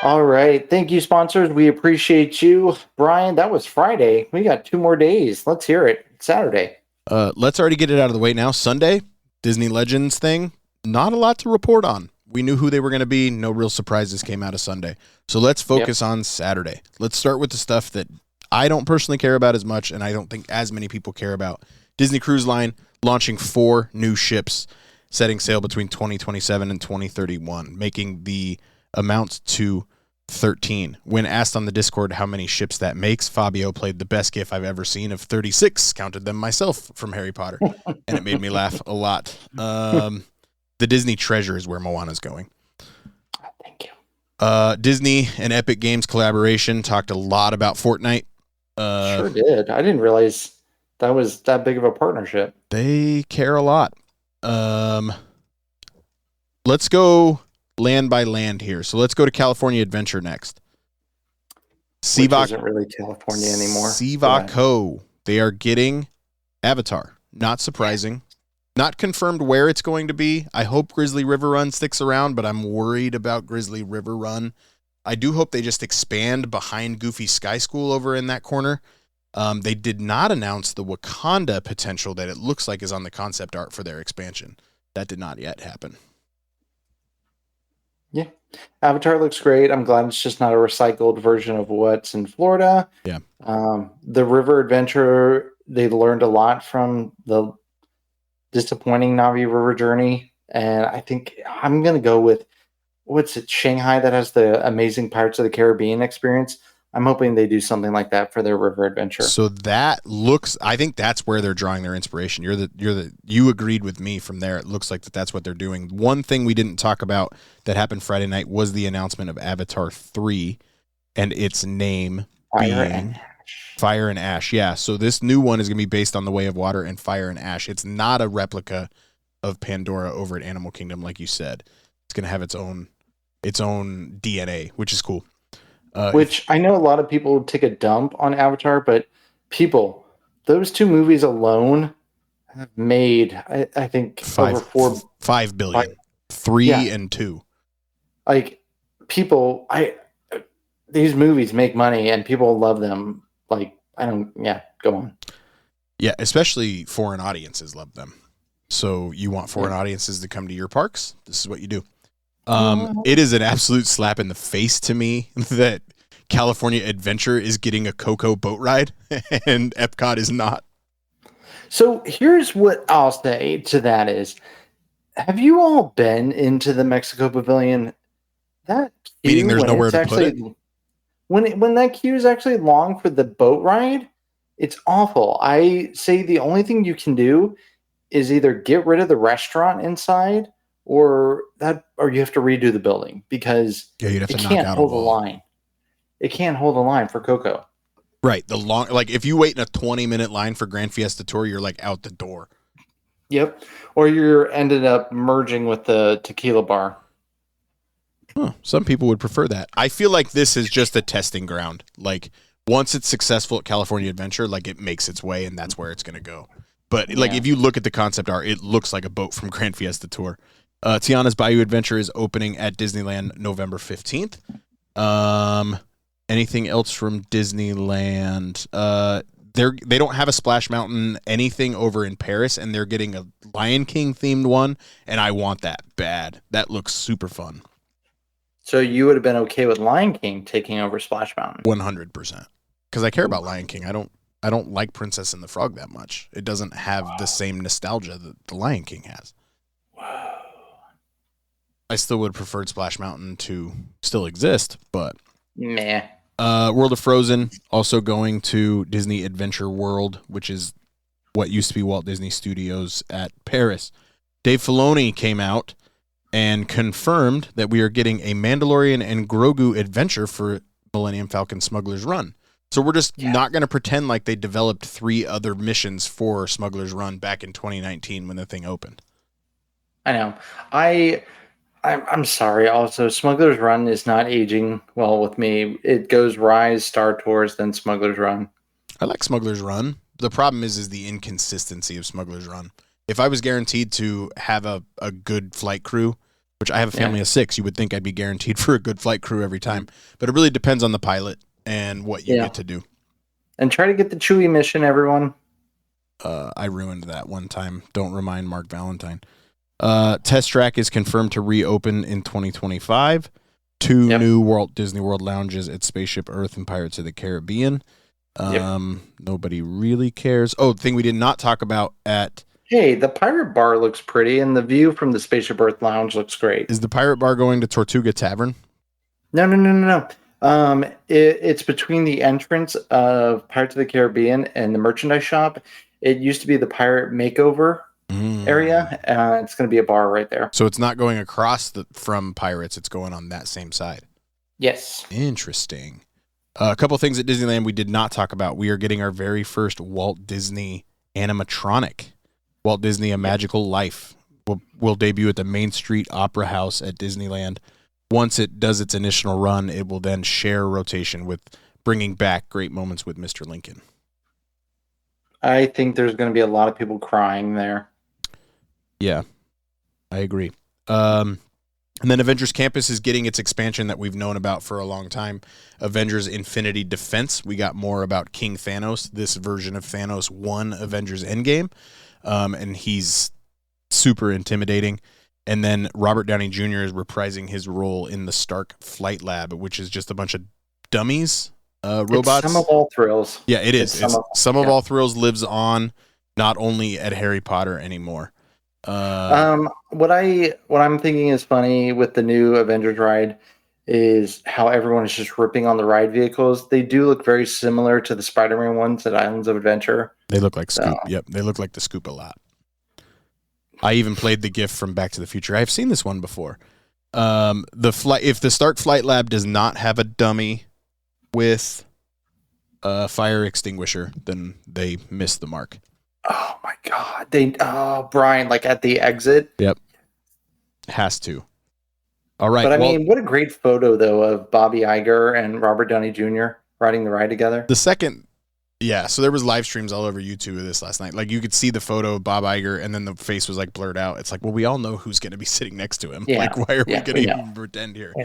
All right. Thank you, sponsors. We appreciate you. Brian, that was Friday. We got 2 more days. Let's hear it. Saturday. Let's already get it out of the way now. Sunday, Disney Legends thing. Not a lot to report on. We knew who they were going to be. No real surprises came out of Sunday. So let's focus on Saturday. Let's start with the stuff that I don't personally care about as much, and I don't think as many people care about. Disney Cruise Line launching 4 new ships, setting sail between 2027 and 2031, making the amount to 13. When asked on the Discord how many ships that makes, Fabio played the best gif I've ever seen of 36, counted them myself from Harry Potter, and it made me laugh a lot. The Disney Treasure is where Moana's going. Thank you. Disney and Epic Games collaboration, talked a lot about Fortnite. Sure did. I didn't realize that was that big of a partnership. They care a lot. Let's go land by land here. So let's go to California Adventure next. Which isn't really California anymore. Sivaco. They are getting Avatar. Not surprising. Not confirmed where it's going to be. I hope Grizzly River Run sticks around, but I'm worried about Grizzly River Run. I do hope they just expand behind Goofy Sky School over in that corner. They did not announce the Wakanda potential that it looks like is on the concept art for their expansion. That did not yet happen. Yeah. Avatar looks great. I'm glad it's just not a recycled version of what's in Florida. Yeah. The river adventure, they learned a lot from the disappointing Navi River journey. And I think I'm going to go with, what's it, Shanghai, that has the amazing Pirates of the Caribbean experience. I'm hoping they do something like that for their river adventure. So that looks, I think that's where they're drawing their inspiration. You agreed with me from there. It looks like that's what they're doing. One thing we didn't talk about that happened Friday night was the announcement of Avatar 3 and its name being Fire and Ash. Yeah. So this new one is going to be based on the Way of Water and Fire and Ash. It's not a replica of Pandora over at Animal Kingdom, like you said. It's going to have its own DNA, which is cool. Which I know a lot of people take a dump on Avatar, but people, those two movies alone have made, I think, over $5 billion. 3 and 2. Like, people, these movies make money and people love them. Like, go on. Yeah, especially foreign audiences love them. So you want foreign audiences to come to your parks? This is what you do. It is an absolute slap in the face to me that California Adventure is getting a Coco boat ride and Epcot is not. So here's what I'll say to that is, have you all been into the Mexico Pavilion? That queue, meaning there's nowhere to put it? When that queue is actually long for the boat ride, it's awful. I say the only thing you can do is either get rid of the restaurant inside or you have to redo the building, because you'd have to it knock can't out hold a the wall. line. It can't hold the line for Coco. Right. If you wait in a 20-minute line for Grand Fiesta Tour, you're like out the door. Yep. Or you're ended up merging with the tequila bar. Huh. Some people would prefer that. I feel like this is just a testing ground. Like, once it's successful at California Adventure, like, it makes its way and that's where it's going to go. But like, if you look at the concept art, it looks like a boat from Grand Fiesta Tour. Tiana's Bayou Adventure is opening at Disneyland November 15th. Anything else from Disneyland? They don't have a Splash Mountain anything over in Paris, and they're getting a Lion King themed one, and I want that bad. That looks super fun. So you would have been okay with Lion King taking over Splash Mountain? 100%. Because I care about Lion King. I don't like Princess and the Frog that much. It doesn't have the same nostalgia that the Lion King has. Wow. I still would have preferred Splash Mountain to still exist, but meh. World of Frozen also going to Disney Adventure World, which is what used to be Walt Disney Studios at Paris. Dave Filoni came out and confirmed that we are getting a Mandalorian and Grogu adventure for Millennium Falcon Smuggler's Run. So we're just not going to pretend like they developed 3 other missions for Smuggler's Run back in 2019 when the thing opened. I know. I'm sorry. Also, Smuggler's Run is not aging well with me. It goes Rise, Star Tours, then Smuggler's Run. I like Smuggler's Run. The problem is the inconsistency of Smuggler's Run. If I was guaranteed to have a good flight crew, which I have a family of 6, you would think I'd be guaranteed for a good flight crew every time. But it really depends on the pilot and what you get to do. And try to get the Chewie mission, everyone. I ruined that one time. Don't remind Mark Valentine. Test Track is confirmed to reopen in 2025. 2 new Walt Disney World lounges at Spaceship Earth and Pirates of the Caribbean. Nobody really cares. Oh, the thing we did not talk about at... Hey, the Pirate Bar looks pretty, and the view from the Spaceship Earth lounge looks great. Is the Pirate Bar going to Tortuga Tavern? No. It's between the entrance of Pirates of the Caribbean and the merchandise shop. It used to be the Pirate Makeover area. It's going to be a bar right there. So it's not going across from Pirates. It's going on that same side. Yes. Interesting. A couple things at Disneyland we did not talk about. We are getting our very first Walt Disney animatronic. Walt Disney: A Magical Life will debut at the Main Street Opera House at Disneyland. Once it does its initial run, it will then share rotation with bringing back Great Moments with Mr. Lincoln. I think there's going to be a lot of people crying there. Yeah, I agree. And then Avengers Campus is getting its expansion that we've known about for a long time. Avengers Infinity Defense. We got more about King Thanos. This version of Thanos won Avengers Endgame. And he's super intimidating. And then Robert Downey Jr. is reprising his role in the Stark Flight Lab, which is just a bunch of dummies, robots. It's Some of All Thrills. Yeah, it is. It's Some of All Thrills lives on, not only at Harry Potter anymore. What I'm thinking is funny with the new Avengers ride is how everyone is just ripping on the ride vehicles. They do look very similar to the Spider-Man ones at Islands of Adventure. They look like Scoop. Yep, they look like the Scoop a lot. I even played the GIF from Back to the Future. I've seen this one before. If the Stark Flight Lab does not have a dummy with a fire extinguisher, then they miss the mark. Oh my God! Bryan, like at the exit. Yep, has to. All right, but I mean, what a great photo though of Bobby Iger and Robert Downey Jr. riding the ride together. The second. Yeah, so there was live streams all over YouTube of this last night. Like you could see the photo of Bob Iger, and then the face was like blurred out. It's like, well, we all know who's going to be sitting next to him. Yeah, like, why are we going to even pretend here? I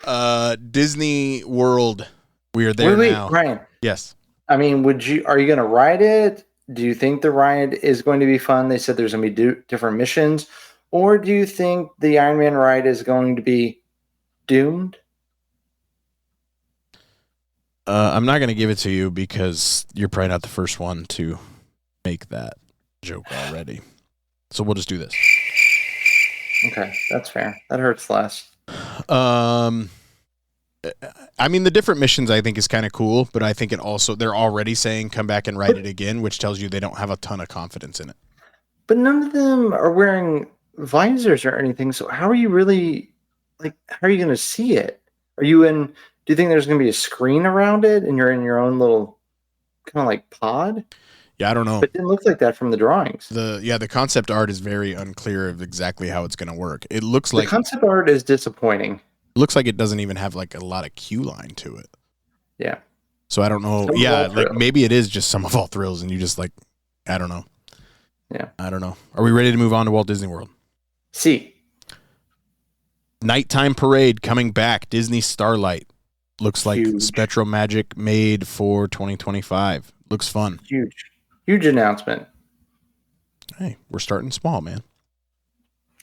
know. Disney World, we are there now. Bryan. Yes. I mean, are you going to ride it? Do you think the ride is going to be fun? They said there's going to be different missions, or do you think the Iron Man ride is going to be doomed? I'm not going to give it to you because you're probably not the first one to make that joke already. So we'll just do this. Okay, that's fair. That hurts less. I mean, the different missions I think is kind of cool, but I think they're already saying come back and ride it again, which tells you they don't have a ton of confidence in it. But none of them are wearing visors or anything. So how are you really how are you going to see it? Do you think there's going to be a screen around it and you're in your own little kind of like pod? Yeah, I don't know. But it didn't look like that from the drawings. The concept art is very unclear of exactly how it's going to work. It looks like the concept art is disappointing. Looks like it doesn't even have like a lot of queue line to it. Yeah. So I don't know. Maybe it is just Some of All Thrills and you just I don't know. Yeah. I don't know. Are we ready to move on to Walt Disney World? See. Nighttime Parade coming back. Disney Starlight. Looks like Huge. Spectral Magic made for 2025. Looks fun. Huge announcement. Hey, we're starting small, man.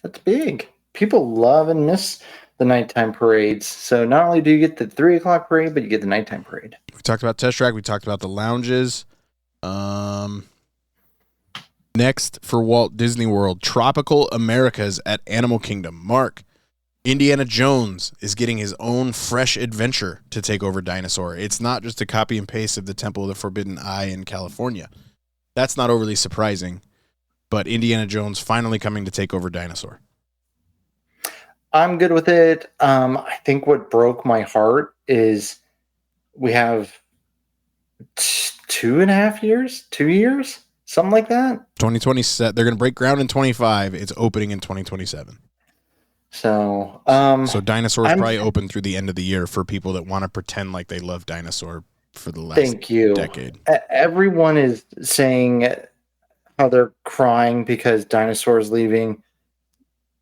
That's big. People love and miss the nighttime parades. So not only do you get the 3 o'clock parade, but you get the nighttime parade. We talked about Test Track. We talked about the lounges. Next for Walt Disney World, Tropical Americas at Animal Kingdom. Mark, Indiana Jones is getting his own fresh adventure to take over Dinosaur. It's not just a copy and paste of the Temple of the Forbidden Eye in California. That's not overly surprising, but Indiana Jones finally coming to take over Dinosaur. I'm good with it. I think what broke my heart is we have 2.5 years, 2 years, something like that. 2027. They're going to break ground in 25. It's opening in 2027. So Dinosaur is probably open through the end of the year for people that want to pretend like they love Dinosaur for the last decade. Everyone is saying how they're crying because Dinosaur is leaving.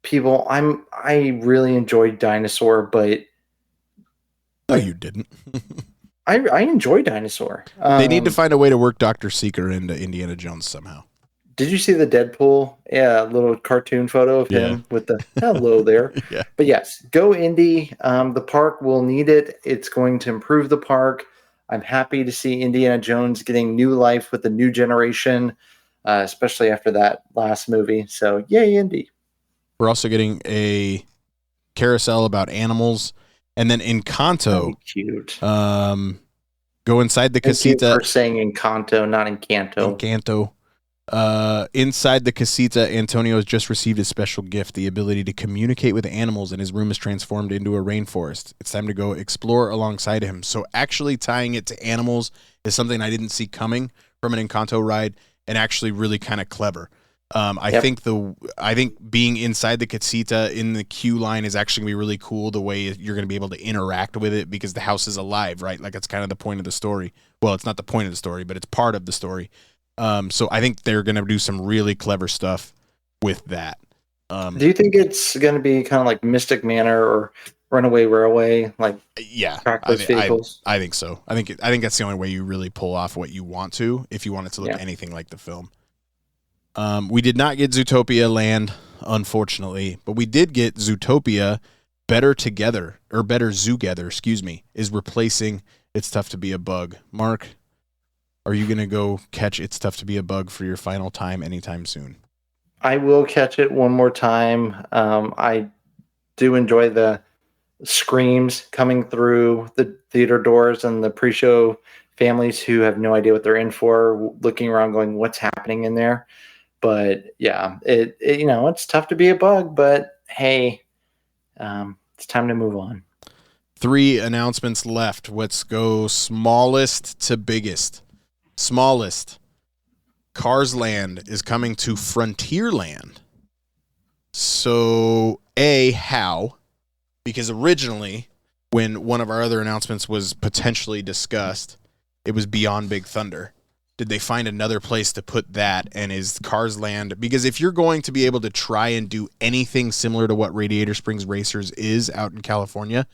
People, I really enjoyed Dinosaur, but no, you didn't. I enjoy Dinosaur. They need to find a way to work Dr. Seeker into Indiana Jones somehow. Did you see the Deadpool? Yeah, little cartoon photo of him with the hello there. Yeah. But yes, go Indy. The park will need it. It's going to improve the park. I'm happy to see Indiana Jones getting new life with the new generation, especially after that last movie. So yay, Indy. We're also getting a carousel about animals. And then Encanto. Cute. Go inside the casita. Thank you for saying Encanto, not Encanto. Encanto. Inside the casita, Antonio has just received a special gift, the ability to communicate with animals, and his room is transformed into a rainforest. It's time to go explore alongside him. So actually tying it to animals is something I didn't see coming from an Encanto ride, and actually really kind of clever. I think being inside the casita in the queue line is actually going to be really cool, the way you're going to be able to interact with it, because the house is alive, right? Like, it's kind of the point of the story. Well, it's not the point of the story, but it's part of the story. So I think they're going to do some really clever stuff with that. Do you think it's going to be kind of like Mystic Manor or Runaway Railway, like trackless vehicles? I think so. I think that's the only way you really pull off what you want to, if you want it to look anything like the film. We did not get Zootopia Land, unfortunately, but we did get Zootopia Better Zoogether, excuse me, is replacing It's Tough to Be a Bug. Mark, are you going to go catch It's Tough to Be a Bug for your final time anytime soon? I will catch it one more time. I do enjoy the screams coming through the theater doors and the pre-show families who have no idea what they're in for, looking around going, what's happening in there? But yeah, it it's tough to be a bug, but hey, it's time to move on. 3 announcements left. Let's go smallest to biggest. Smallest. Cars Land is coming to Frontierland. So, how? Because originally, when one of our other announcements was potentially discussed, it was Beyond Big Thunder. Did they find another place to put that? And is Cars Land? Because if you're going to be able to try and do anything similar to what Radiator Springs Racers is out in California,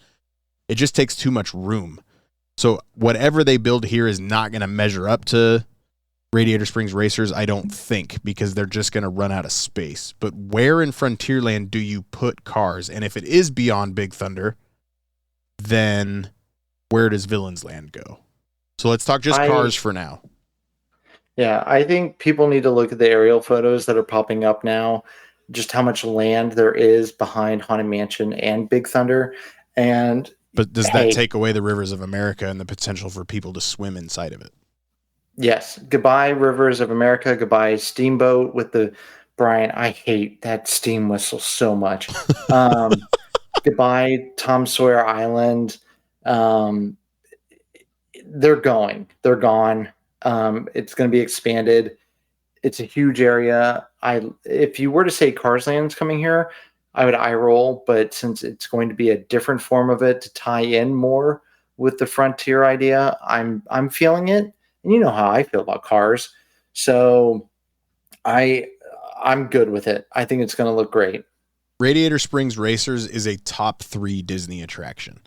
it just takes too much room. So whatever they build here is not going to measure up to Radiator Springs Racers, I don't think, because they're just going to run out of space. But where in Frontierland do you put cars? And if it is Beyond Big Thunder, then where does Villains Land go? So let's talk just cars for now. Yeah, I think people need to look at the aerial photos that are popping up now, just how much land there is behind Haunted Mansion and Big Thunder. But does that take away the Rivers of America and the potential for people to swim inside of it? Yes. Goodbye, Rivers of America. Goodbye, Steamboat with the Bryan. I hate that steam whistle so much. Goodbye, Tom Sawyer Island. They're going. They're gone. It's going to be expanded. It's a huge area. If you were to say Cars Land's coming here, I would eye roll. But since it's going to be a different form of it to tie in more with the Frontier idea, I'm feeling it. And you know how I feel about cars. So I'm good with it. I think it's going to look great. Radiator Springs Racers is a top 3 Disney attraction.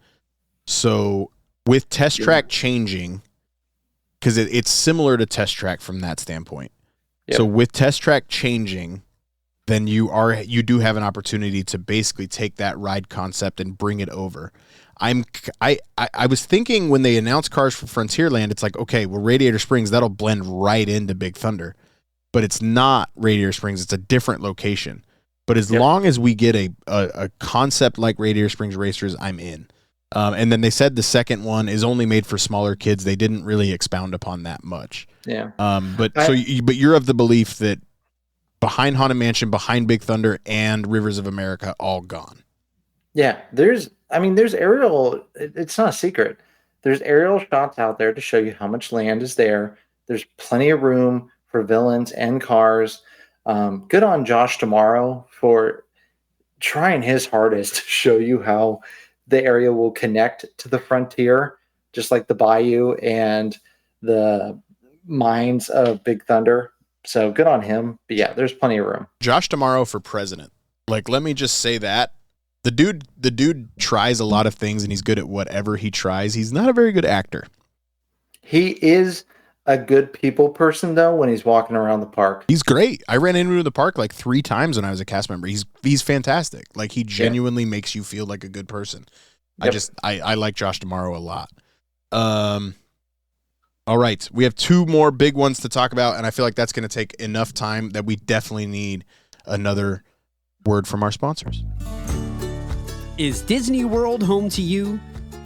So with Test Track changing, because it's similar to Test Track from that standpoint. Yep. So with Test Track changing, then you do have an opportunity to basically take that ride concept and bring it over. I was thinking when they announced cars for Frontierland, it's like, okay, well, Radiator Springs, that'll blend right into Big Thunder. But it's not Radiator Springs. It's a different location. But as long as we get a concept like Radiator Springs Racers, I'm in. And then they said the second one is only made for smaller kids. They didn't really expound upon that much. Yeah. But you're of the belief that behind Haunted Mansion, behind Big Thunder, and Rivers of America, all gone. Yeah, there's aerial. It's not a secret. There's aerial shots out there to show you how much land is there. There's plenty of room for villains and cars. Good on Josh Tomorrow for trying his hardest to show you how the area will connect to the Frontier, just like the Bayou and the mines of Big Thunder. So good on him. But yeah, there's plenty of room. Josh Tomorrow for president. Like, let me just say that. The dude tries a lot of things and he's good at whatever he tries. He's not a very good actor. He is a good people person though when he's walking around the park. He's great. I ran into the park like 3 times when I was a cast member. He's fantastic. Like, he genuinely makes you feel like a good person. Yep. I like Josh Tomorrow a lot. All right, we have 2 more big ones to talk about, and I feel like that's going to take enough time that we definitely need another word from our sponsors. Is Disney World home to you?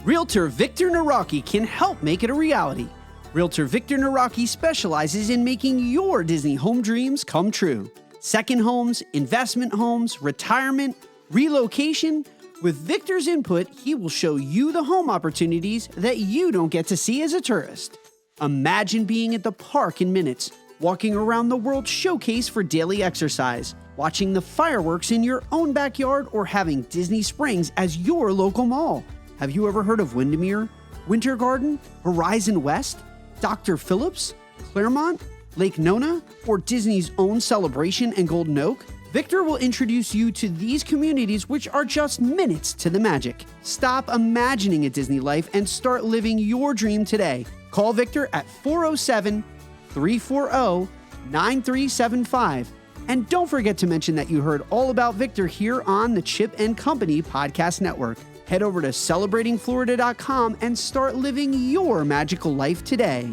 Realtor Victor Naraki can help make it a reality. Realtor Victor Naraki specializes in making your Disney home dreams come true. Second homes, investment homes, retirement, relocation. With Victor's input, he will show you the home opportunities that you don't get to see as a tourist. Imagine being at the park in minutes, walking around the World Showcase for daily exercise, watching the fireworks in your own backyard, or having Disney Springs as your local mall. Have you ever heard of Windermere, Winter Garden, Horizon West, Dr. Phillips, Claremont, Lake Nona, or Disney's own Celebration and Golden Oak? Victor will introduce you to these communities, which are just minutes to the magic. Stop imagining a Disney life and start living your dream today. Call Victor at 407-340-8888 9375. And don't forget to mention that you heard all about Victor here on the Chip and Company Podcast Network. Head over to celebratingflorida.com and start living your magical life today.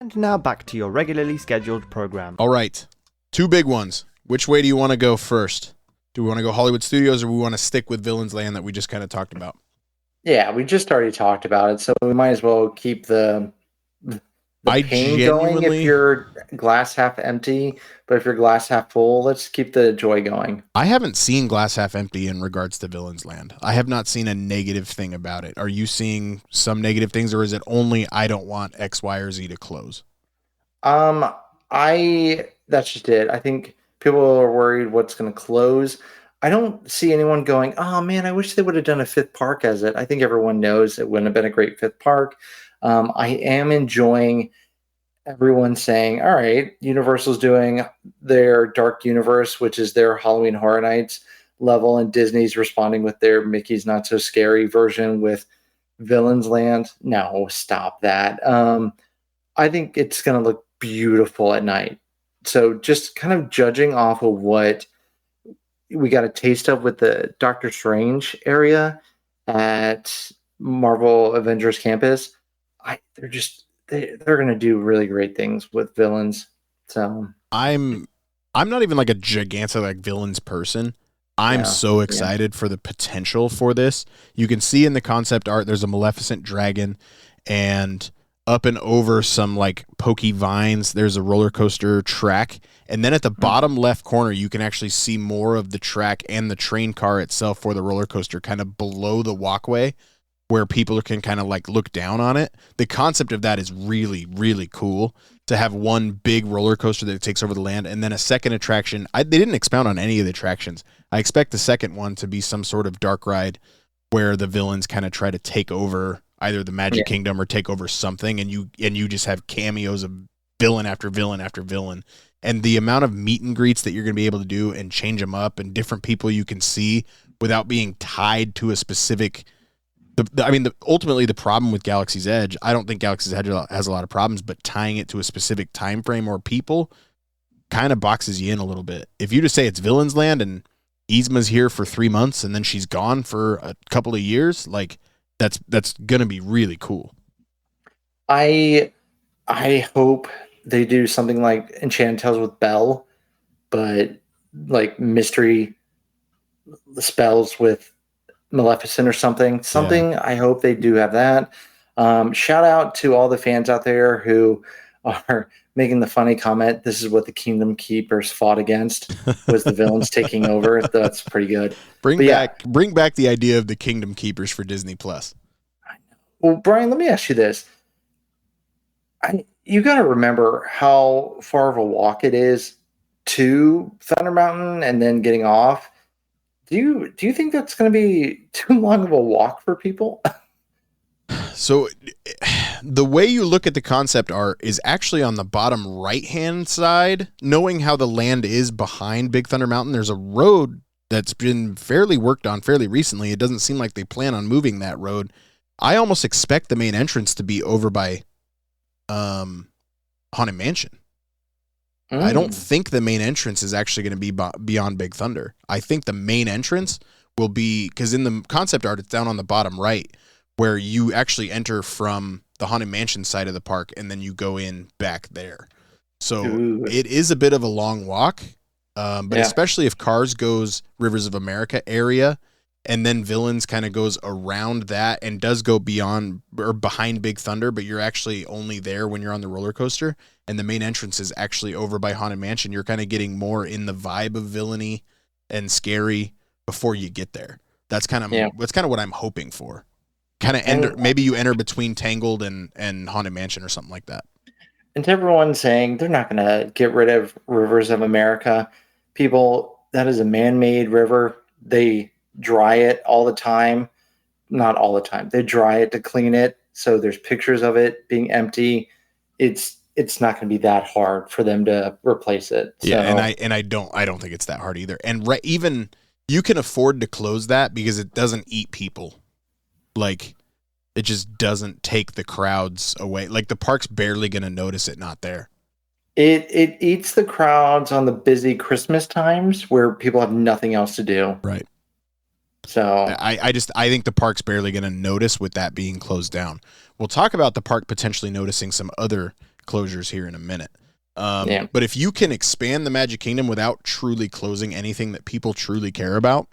And now back to your regularly scheduled program. All right. 2 big ones. Which way do you want to go first? Do we want to go Hollywood Studios or we want to stick with Villains Land that we just kind of talked about? Yeah, we just already talked about it, so we might as well keep the pain going if you're glass half empty, but if you're glass half full, let's keep the joy going. I haven't seen glass half empty in regards to Villains Land. I have not seen a negative thing about it. Are you seeing some negative things, or is it only I don't want X, Y, or Z to close? That's just it. I think people are worried what's going to close. I don't see anyone going, oh man, I wish they would have done a 5th park as it. I think everyone knows it wouldn't have been a great 5th park. I am enjoying everyone saying, all right, Universal's doing their Dark Universe, which is their Halloween Horror Nights level, and Disney's responding with their Mickey's Not So Scary version with Villains Land. No, stop that. I think it's going to look beautiful at night. So just kind of judging off of what we got a taste of with the Doctor Strange area at Marvel Avengers Campus, they're going to do really great things with villains. So I'm not even like a gigantic like villains person. I'm so excited for the potential for this. You can see in the concept art there's a Maleficent dragon, and up and over some like pokey vines there's a roller coaster track, and then at the bottom left corner you can actually see more of the track and the train car itself for the roller coaster kind of below the walkway, where people can kind of like look down on it. The concept of that is really, really cool, to have one big roller coaster that takes over the land, and then a second attraction. They didn't expound on any of the attractions. I expect the second one to be some sort of dark ride where the villains kind of try to take over either the Magic Kingdom or take over something, and you just have cameos of villain after villain after villain. And the amount of meet and greets that you're going to be able to do and change them up, and different people you can see without being tied to a specific... ultimately the problem with Galaxy's Edge, I don't think Galaxy's Edge has a lot of problems, but tying it to a specific time frame or people kind of boxes you in a little bit. If you just say it's Villains Land and Yzma's here for 3 months and then she's gone for a couple of years, like that's going to be really cool. I hope they do something like Enchanted Tales with Belle, but like mystery spells with Maleficent or something. I hope they do have that. Shout out to all the fans out there who are making the funny comment, this is what the Kingdom Keepers fought against, was the villains taking over. That's pretty good. Bring back the idea of the Kingdom Keepers for Disney Plus. Well, Brian, let me ask you this. You got to remember how far of a walk it is to Thunder Mountain and then getting off. Do you think that's going to be too long of a walk for people? So the way you look at the concept art is actually on the bottom right-hand side. Knowing how the land is behind Big Thunder Mountain, there's a road that's been fairly worked on fairly recently. It doesn't seem like they plan on moving that road. I almost expect the main entrance to be over by Haunted Mansion. I don't think the main entrance is actually going to be beyond Big Thunder. I think the main entrance will be, because in the concept art, it's down on the bottom right, where you actually enter from the Haunted Mansion side of the park, and then you go in back there. So it is a bit of a long walk, but especially if Cars goes Rivers of America area, and then Villains kind of goes around that and does go beyond or behind Big Thunder, but you're actually only there when you're on the roller coaster, and the main entrance is actually over by Haunted Mansion. You're kind of getting more in the vibe of villainy and scary before you get there. That's kind of what I'm hoping for. Kind of maybe you enter between Tangled and Haunted Mansion or something like that. And to everyone saying they're not going to get rid of Rivers of America, people, that is a man-made river. They dry it all the time. Not all the time. They dry it to clean it. So there's pictures of it being empty. It's not going to be that hard for them to replace it. So. Yeah, and I don't think it's that hard either. And even you can afford to close that because it doesn't eat people. Like, it just doesn't take the crowds away. Like, the park's barely going to notice it not there. It eats the crowds on the busy Christmas times where people have nothing else to do. Right. So I think the park's barely going to notice with that being closed down. We'll talk about the park potentially noticing some other closures here in a minute. But if you can expand the Magic Kingdom without truly closing anything that people truly care about,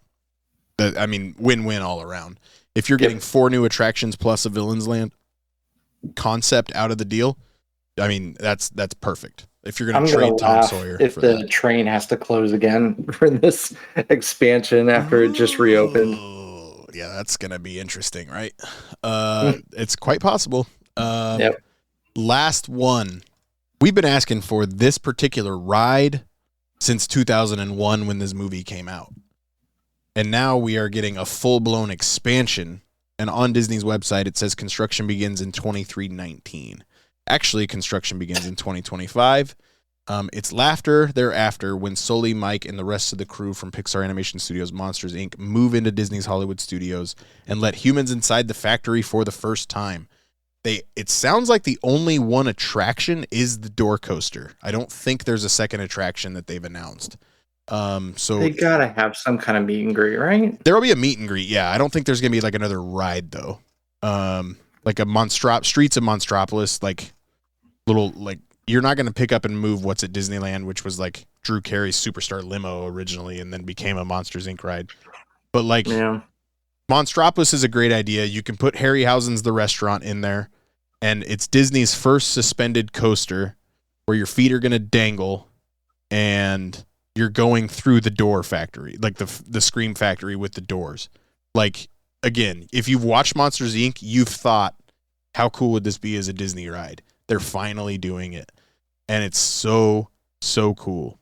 win-win all around. If you're getting 4 new attractions plus a Villains Land concept out of the deal, I mean, that's perfect. If you're going to trade Tom Sawyer if the train has to close again for this expansion after it just reopened. Yeah, that's going to be interesting, right? It's quite possible. Last one. We've been asking for this particular ride since 2001 when this movie came out. And now we are getting a full-blown expansion. And on Disney's website, it says construction begins in 2319. Actually, construction begins in 2025. It's Laughter thereafter when Sully, Mike, and the rest of the crew from Pixar Animation Studios Monsters, Inc. move into Disney's Hollywood Studios and let humans inside the factory for the first time. It sounds like the only one attraction is the door coaster. I don't think there's a second attraction that they've announced. So they gotta have some kind of meet and greet, right? There'll be a meet and greet. Yeah, I don't think there's gonna be like another ride though. Like a Streets of Monstropolis, like little like you're not gonna pick up and move what's at Disneyland, which was like Drew Carey's Superstar Limo originally, and then became a Monsters Inc. ride. But like Monstropolis is a great idea. You can put Harryhausen's The Restaurant in there, and it's Disney's first suspended coaster where your feet are gonna dangle, and you're going through the door factory, like the Scream factory with the doors. Like, again, if you've watched Monsters, Inc., you've thought, how cool would this be as a Disney ride? They're finally doing it. And it's so, so cool.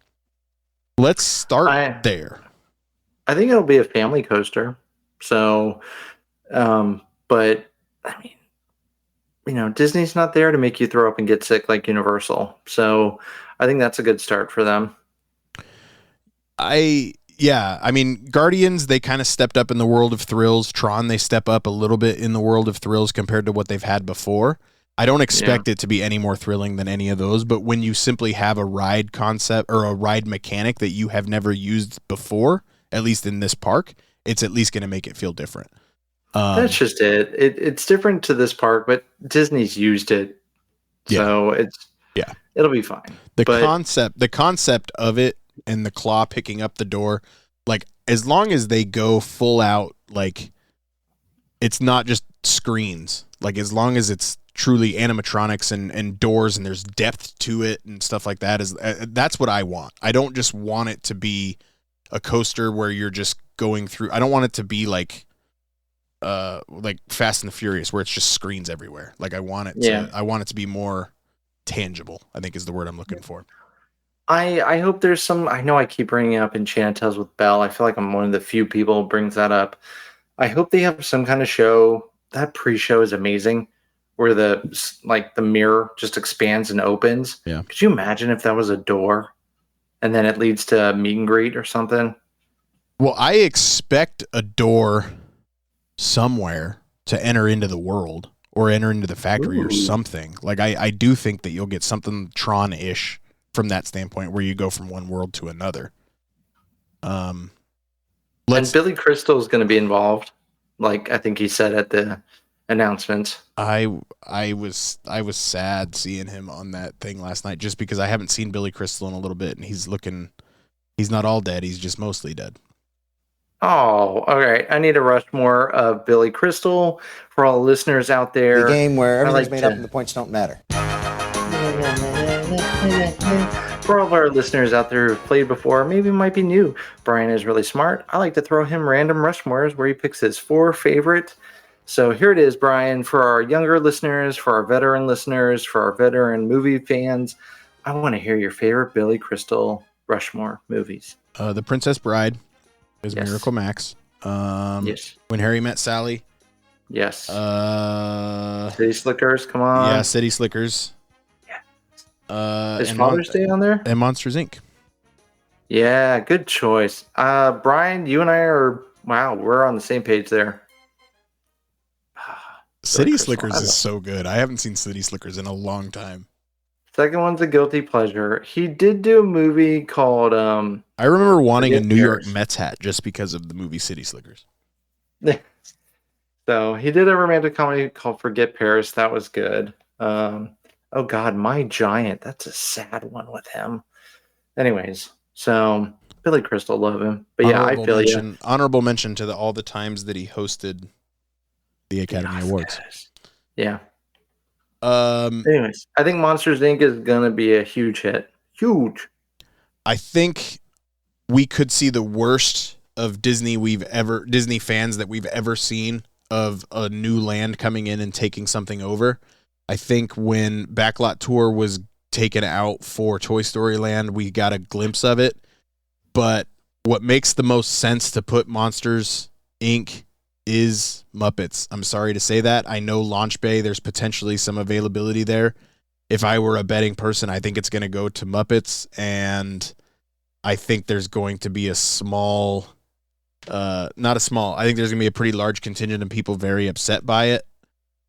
Let's start there. I think it'll be a family coaster. So, but, I mean, you know, Disney's not there to make you throw up and get sick like Universal. So I think that's a good start for them. I mean, Guardians, they kind of stepped up in the world of thrills. Tron, they step up a little bit in the world of thrills compared to what they've had before. I don't expect it to be any more thrilling than any of those, but when you simply have a ride concept or a ride mechanic that you have never used before, at least in this park, it's at least going to make it feel different. That's just it. It's different to this park, but Disney's used it. So it'll be fine. The concept of it, and the claw picking up the door, like as long as they go full out, like it's not just screens, like as long as it's truly animatronics and doors and there's depth to it and stuff like that, is that's what I want. I don't just want it to be a coaster where you're just going through. I don't want it to be like Fast and the Furious where it's just screens everywhere. Like I want it to be more tangible, I think is the word I'm looking for. I hope there's some. I know I keep bringing up Enchanted Tales with Belle. I feel like I'm one of the few people who brings that up. I hope they have some kind of show. That pre-show is amazing, where the mirror just expands and opens. Yeah. Could you imagine if that was a door, and then it leads to a meet and greet or something? Well, I expect a door somewhere to enter into the world or enter into the factory or something. Like I do think that you'll get something Tron-ish from that standpoint where you go from one world to another. And Billy Crystal is going to be involved, like I think he said at the announcement. I was sad seeing him on that thing last night just because I haven't seen Billy Crystal in a little bit, and he's not all dead, he's just mostly dead. Oh, all right. I need a Rushmore of Billy Crystal for all the listeners out there. The game where everything's made up and the points don't matter. For all of our listeners out there who've played before, maybe might be new, Bryan is really smart. I like to throw him random Rushmores where he picks his 4 favorite. So here it is, Bryan, for our younger listeners, for our veteran listeners, for our veteran movie fans. I want to hear your favorite Billy Crystal Rushmore movies. The Princess Bride is Miracle Max. Yes. When Harry Met Sally. Yes. City Slickers, come on. Yeah, City Slickers. Is Father's Day on there? And Monsters, Inc. Yeah, good choice. Bryan, you and I we're on the same page there. City Slickers is so good. I haven't seen City Slickers in a long time. Second one's a guilty pleasure. He did do a movie called I remember wanting a Forget New York Paris. Mets hat just because of the movie City Slickers. So he did a romantic comedy called Forget Paris. That was good. Oh God, My Giant. That's a sad one with him. Anyways, so Billy Crystal, love him. But yeah, I feel you. Honorable mention to all the times that he hosted the Academy Awards. Yeah. Anyways, I think Monsters Inc. is gonna be a huge hit. Huge. I think we could see the worst of Disney fans that we've ever seen of a new land coming in and taking something over. I think when Backlot Tour was taken out for Toy Story Land, we got a glimpse of it. But what makes the most sense to put Monsters Inc. is Muppets. I'm sorry to say that. I know Launch Bay, there's potentially some availability there. If I were a betting person, I think it's going to go to Muppets, and I think there's going to be a small, I think there's going to be a pretty large contingent of people very upset by it.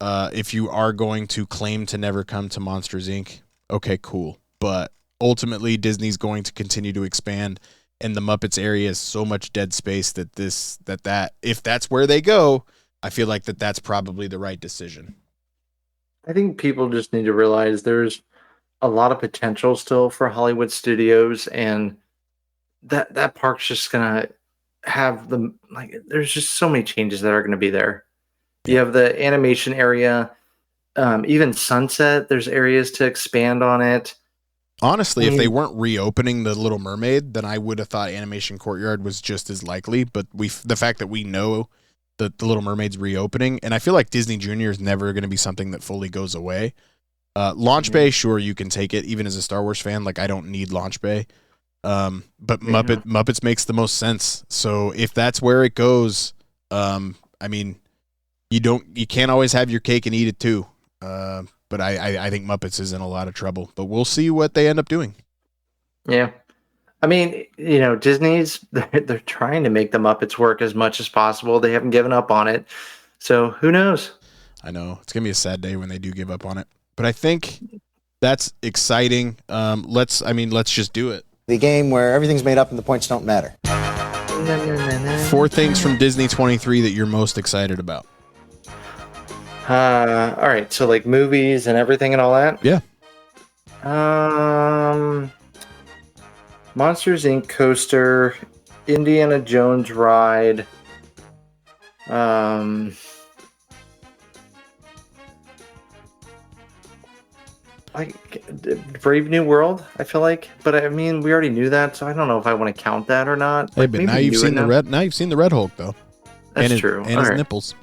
If you are going to claim to never come to Monsters, Inc., okay, cool. But ultimately, Disney's going to continue to expand, and the Muppets area is so much dead space that if that's where they go, I feel like that's probably the right decision. I think people just need to realize there's a lot of potential still for Hollywood studios, and that park's just gonna have there's just so many changes that are gonna be there. You have the animation area, even Sunset, there's areas to expand on it. Honestly, if they weren't reopening the Little Mermaid, then I would have thought Animation Courtyard was just as likely. But the fact that we know that the Little Mermaid's reopening, and I feel like Disney Junior is never going to be something that fully goes away. Launch Bay, sure, you can take it. Even as a Star Wars fan, I don't need Launch Bay. But Muppets makes the most sense. So if that's where it goes, you can't always have your cake and eat it too. But I think Muppets is in a lot of trouble. But we'll see what they end up doing. Yeah. Disney's, they're trying to make the Muppets work as much as possible. They haven't given up on it. So who knows? I know. It's going to be a sad day when they do give up on it. But I think that's exciting. Let's just do it. The game where everything's made up and the points don't matter. 4 things from Disney 23 that you're most excited about. All right, so movies and everything and all that? Yeah. Monsters Inc. coaster, Indiana Jones ride, Brave New World, I feel like, but we already knew that, so I don't know if I want to count that or not. Hey, but now you've seen the Red Hulk though. That's true. And his nipples.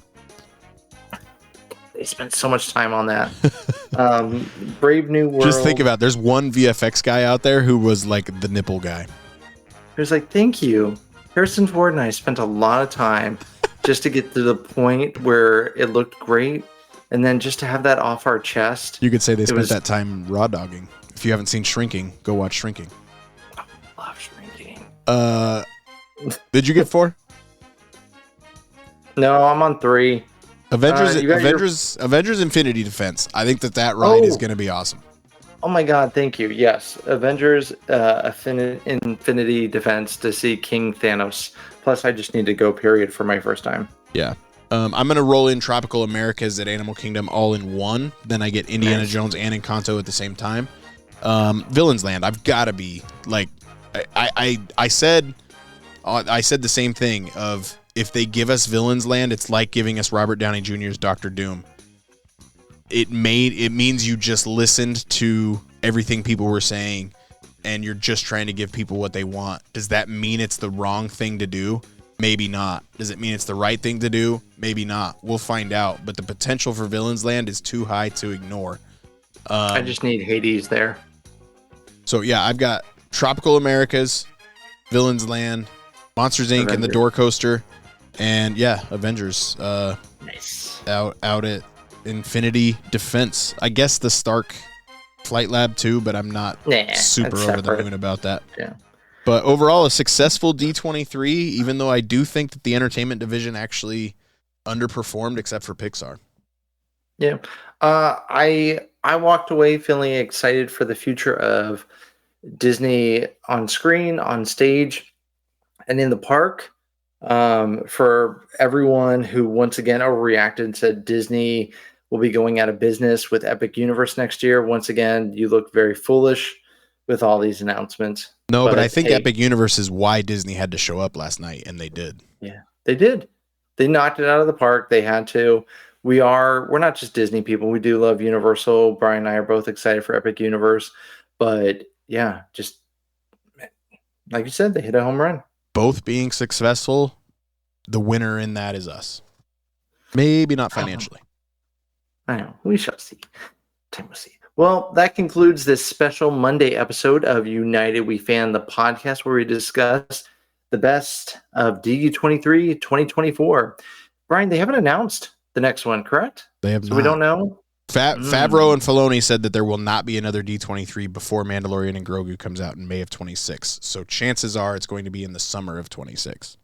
They spent so much time on that. Brave New World. Just think about it. There's one VFX guy out there who was the nipple guy. He was thank you. Harrison Ford and I spent a lot of time just to get to the point where it looked great, and then just to have that off our chest. You could say they spent that time raw dogging. If you haven't seen Shrinking, go watch Shrinking. I love Shrinking. Did you get 4? No, I'm on 3. Avengers Infinity Defense. I think that ride is going to be awesome. Oh my God, thank you. Yes, Avengers Infinity Defense to see King Thanos. Plus, I just need to go, period, for my first time. Yeah. I'm going to roll in Tropical Americas at Animal Kingdom all in one. Then I get Indiana Jones and Encanto at the same time. Villains Land, I've got to be I said the same thing of, if they give us Villains Land, it's like giving us Robert Downey Jr.'s Dr. Doom. It means you just listened to everything people were saying, and you're just trying to give people what they want. Does that mean it's the wrong thing to do? Maybe not. Does it mean it's the right thing to do? Maybe not. We'll find out. But the potential for Villains Land is too high to ignore. I just need Hades there. So yeah, I've got Tropical Americas, Villains Land, Monsters Inc. and the Door Coaster. And yeah, Avengers nice. out at Infinity Defense. I guess the Stark Flight Lab too, but I'm not super over the moon about that. Yeah. But overall, a successful D23, even though I do think that the entertainment division actually underperformed except for Pixar. Yeah. I I walked away feeling excited for the future of Disney on screen, on stage, and in the park. For everyone who once again overreacted and said Disney will be going out of business with Epic Universe next year, once again, you look very foolish with all these announcements. No, but I think Epic Universe is why Disney had to show up last night, and they did. Yeah, they did. They knocked it out of the park. They had to. We're not just Disney people. We do love Universal. Bryan and I are both excited for Epic Universe. But yeah, just like you said, they hit a home run. Both being successful, the winner in that is us. Maybe not financially. I know. We shall see. Time will see. Well, that concludes this special Monday episode of United We Fan, the podcast where we discuss the best of D23 2024. Bryan, they haven't announced the next one, correct? They have so not. We don't know. Favreau and Filoni said that there will not be another D23 before Mandalorian and Grogu comes out in May of 26. So chances are it's going to be in the summer of 26.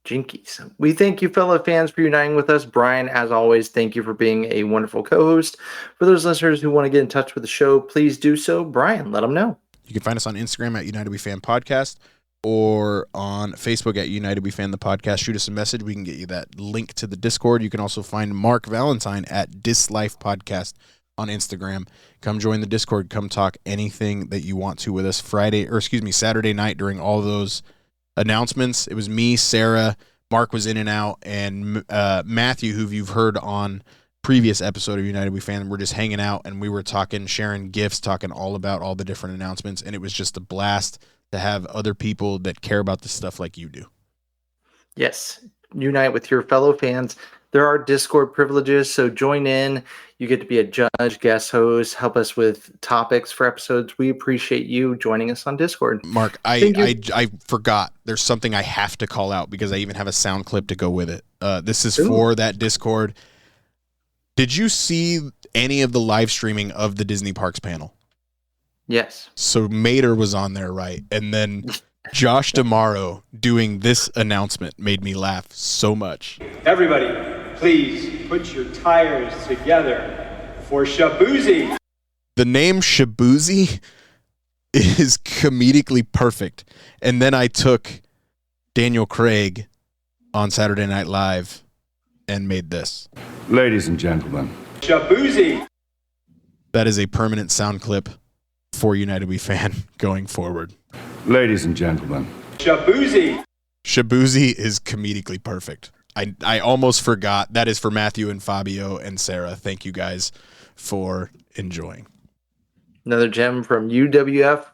Jinkies. We thank you, fellow fans, for uniting with us. Bryan, as always, thank you for being a wonderful co-host. For those listeners who want to get in touch with the show, please do so. Bryan, let them know. You can find us on Instagram at United We Fan Podcast or on Facebook at United We Fan the Podcast. Shoot us a message. We can get you that link to the Discord. You can also find Mark Valentine at Dislife Podcast on Instagram. Come join the Discord. Come talk anything that you want to with us Saturday night during all those announcements. It was me, Sarah, Mark was in and out, and Matthew, who you've heard on previous episode of United We Fan. We're just hanging out, and we were talking, sharing gifts, talking all about all the different announcements, and it was just a blast to have other people that care about this stuff like you do. Yes, unite with your fellow fans. There are Discord privileges, so join in. You get to be a judge, guest host, help us with topics for episodes. We appreciate you joining us on Discord. Mark, I forgot. There's something I have to call out because I even have a sound clip to go with it. This is for that Discord. Did you see any of the live streaming of the Disney Parks panel? Yes. So Mater was on there, right? And then Josh D'Amaro doing this announcement made me laugh so much. Everybody, please put your tires together for Shabuzi. The name Shabuzi is comedically perfect. And then I took Daniel Craig on Saturday Night Live and made this. Ladies and gentlemen. Shabuzi. That is a permanent sound clip for United We Fan going forward. Ladies and gentlemen. Shabuzi. Shabuzi is comedically perfect. I almost forgot. That is for Matthew and Fabio and Sarah. Thank you guys for enjoying. Another gem from UWF.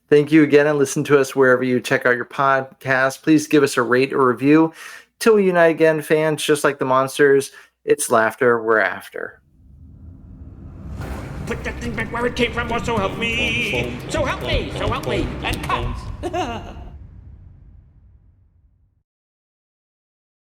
Thank you again, and listen to us wherever you check out your podcast. Please give us a rate or review. Till we unite again, fans, just like the monsters, it's laughter we're after. Put that thing back where it came from, or so help me. So help me, and cut.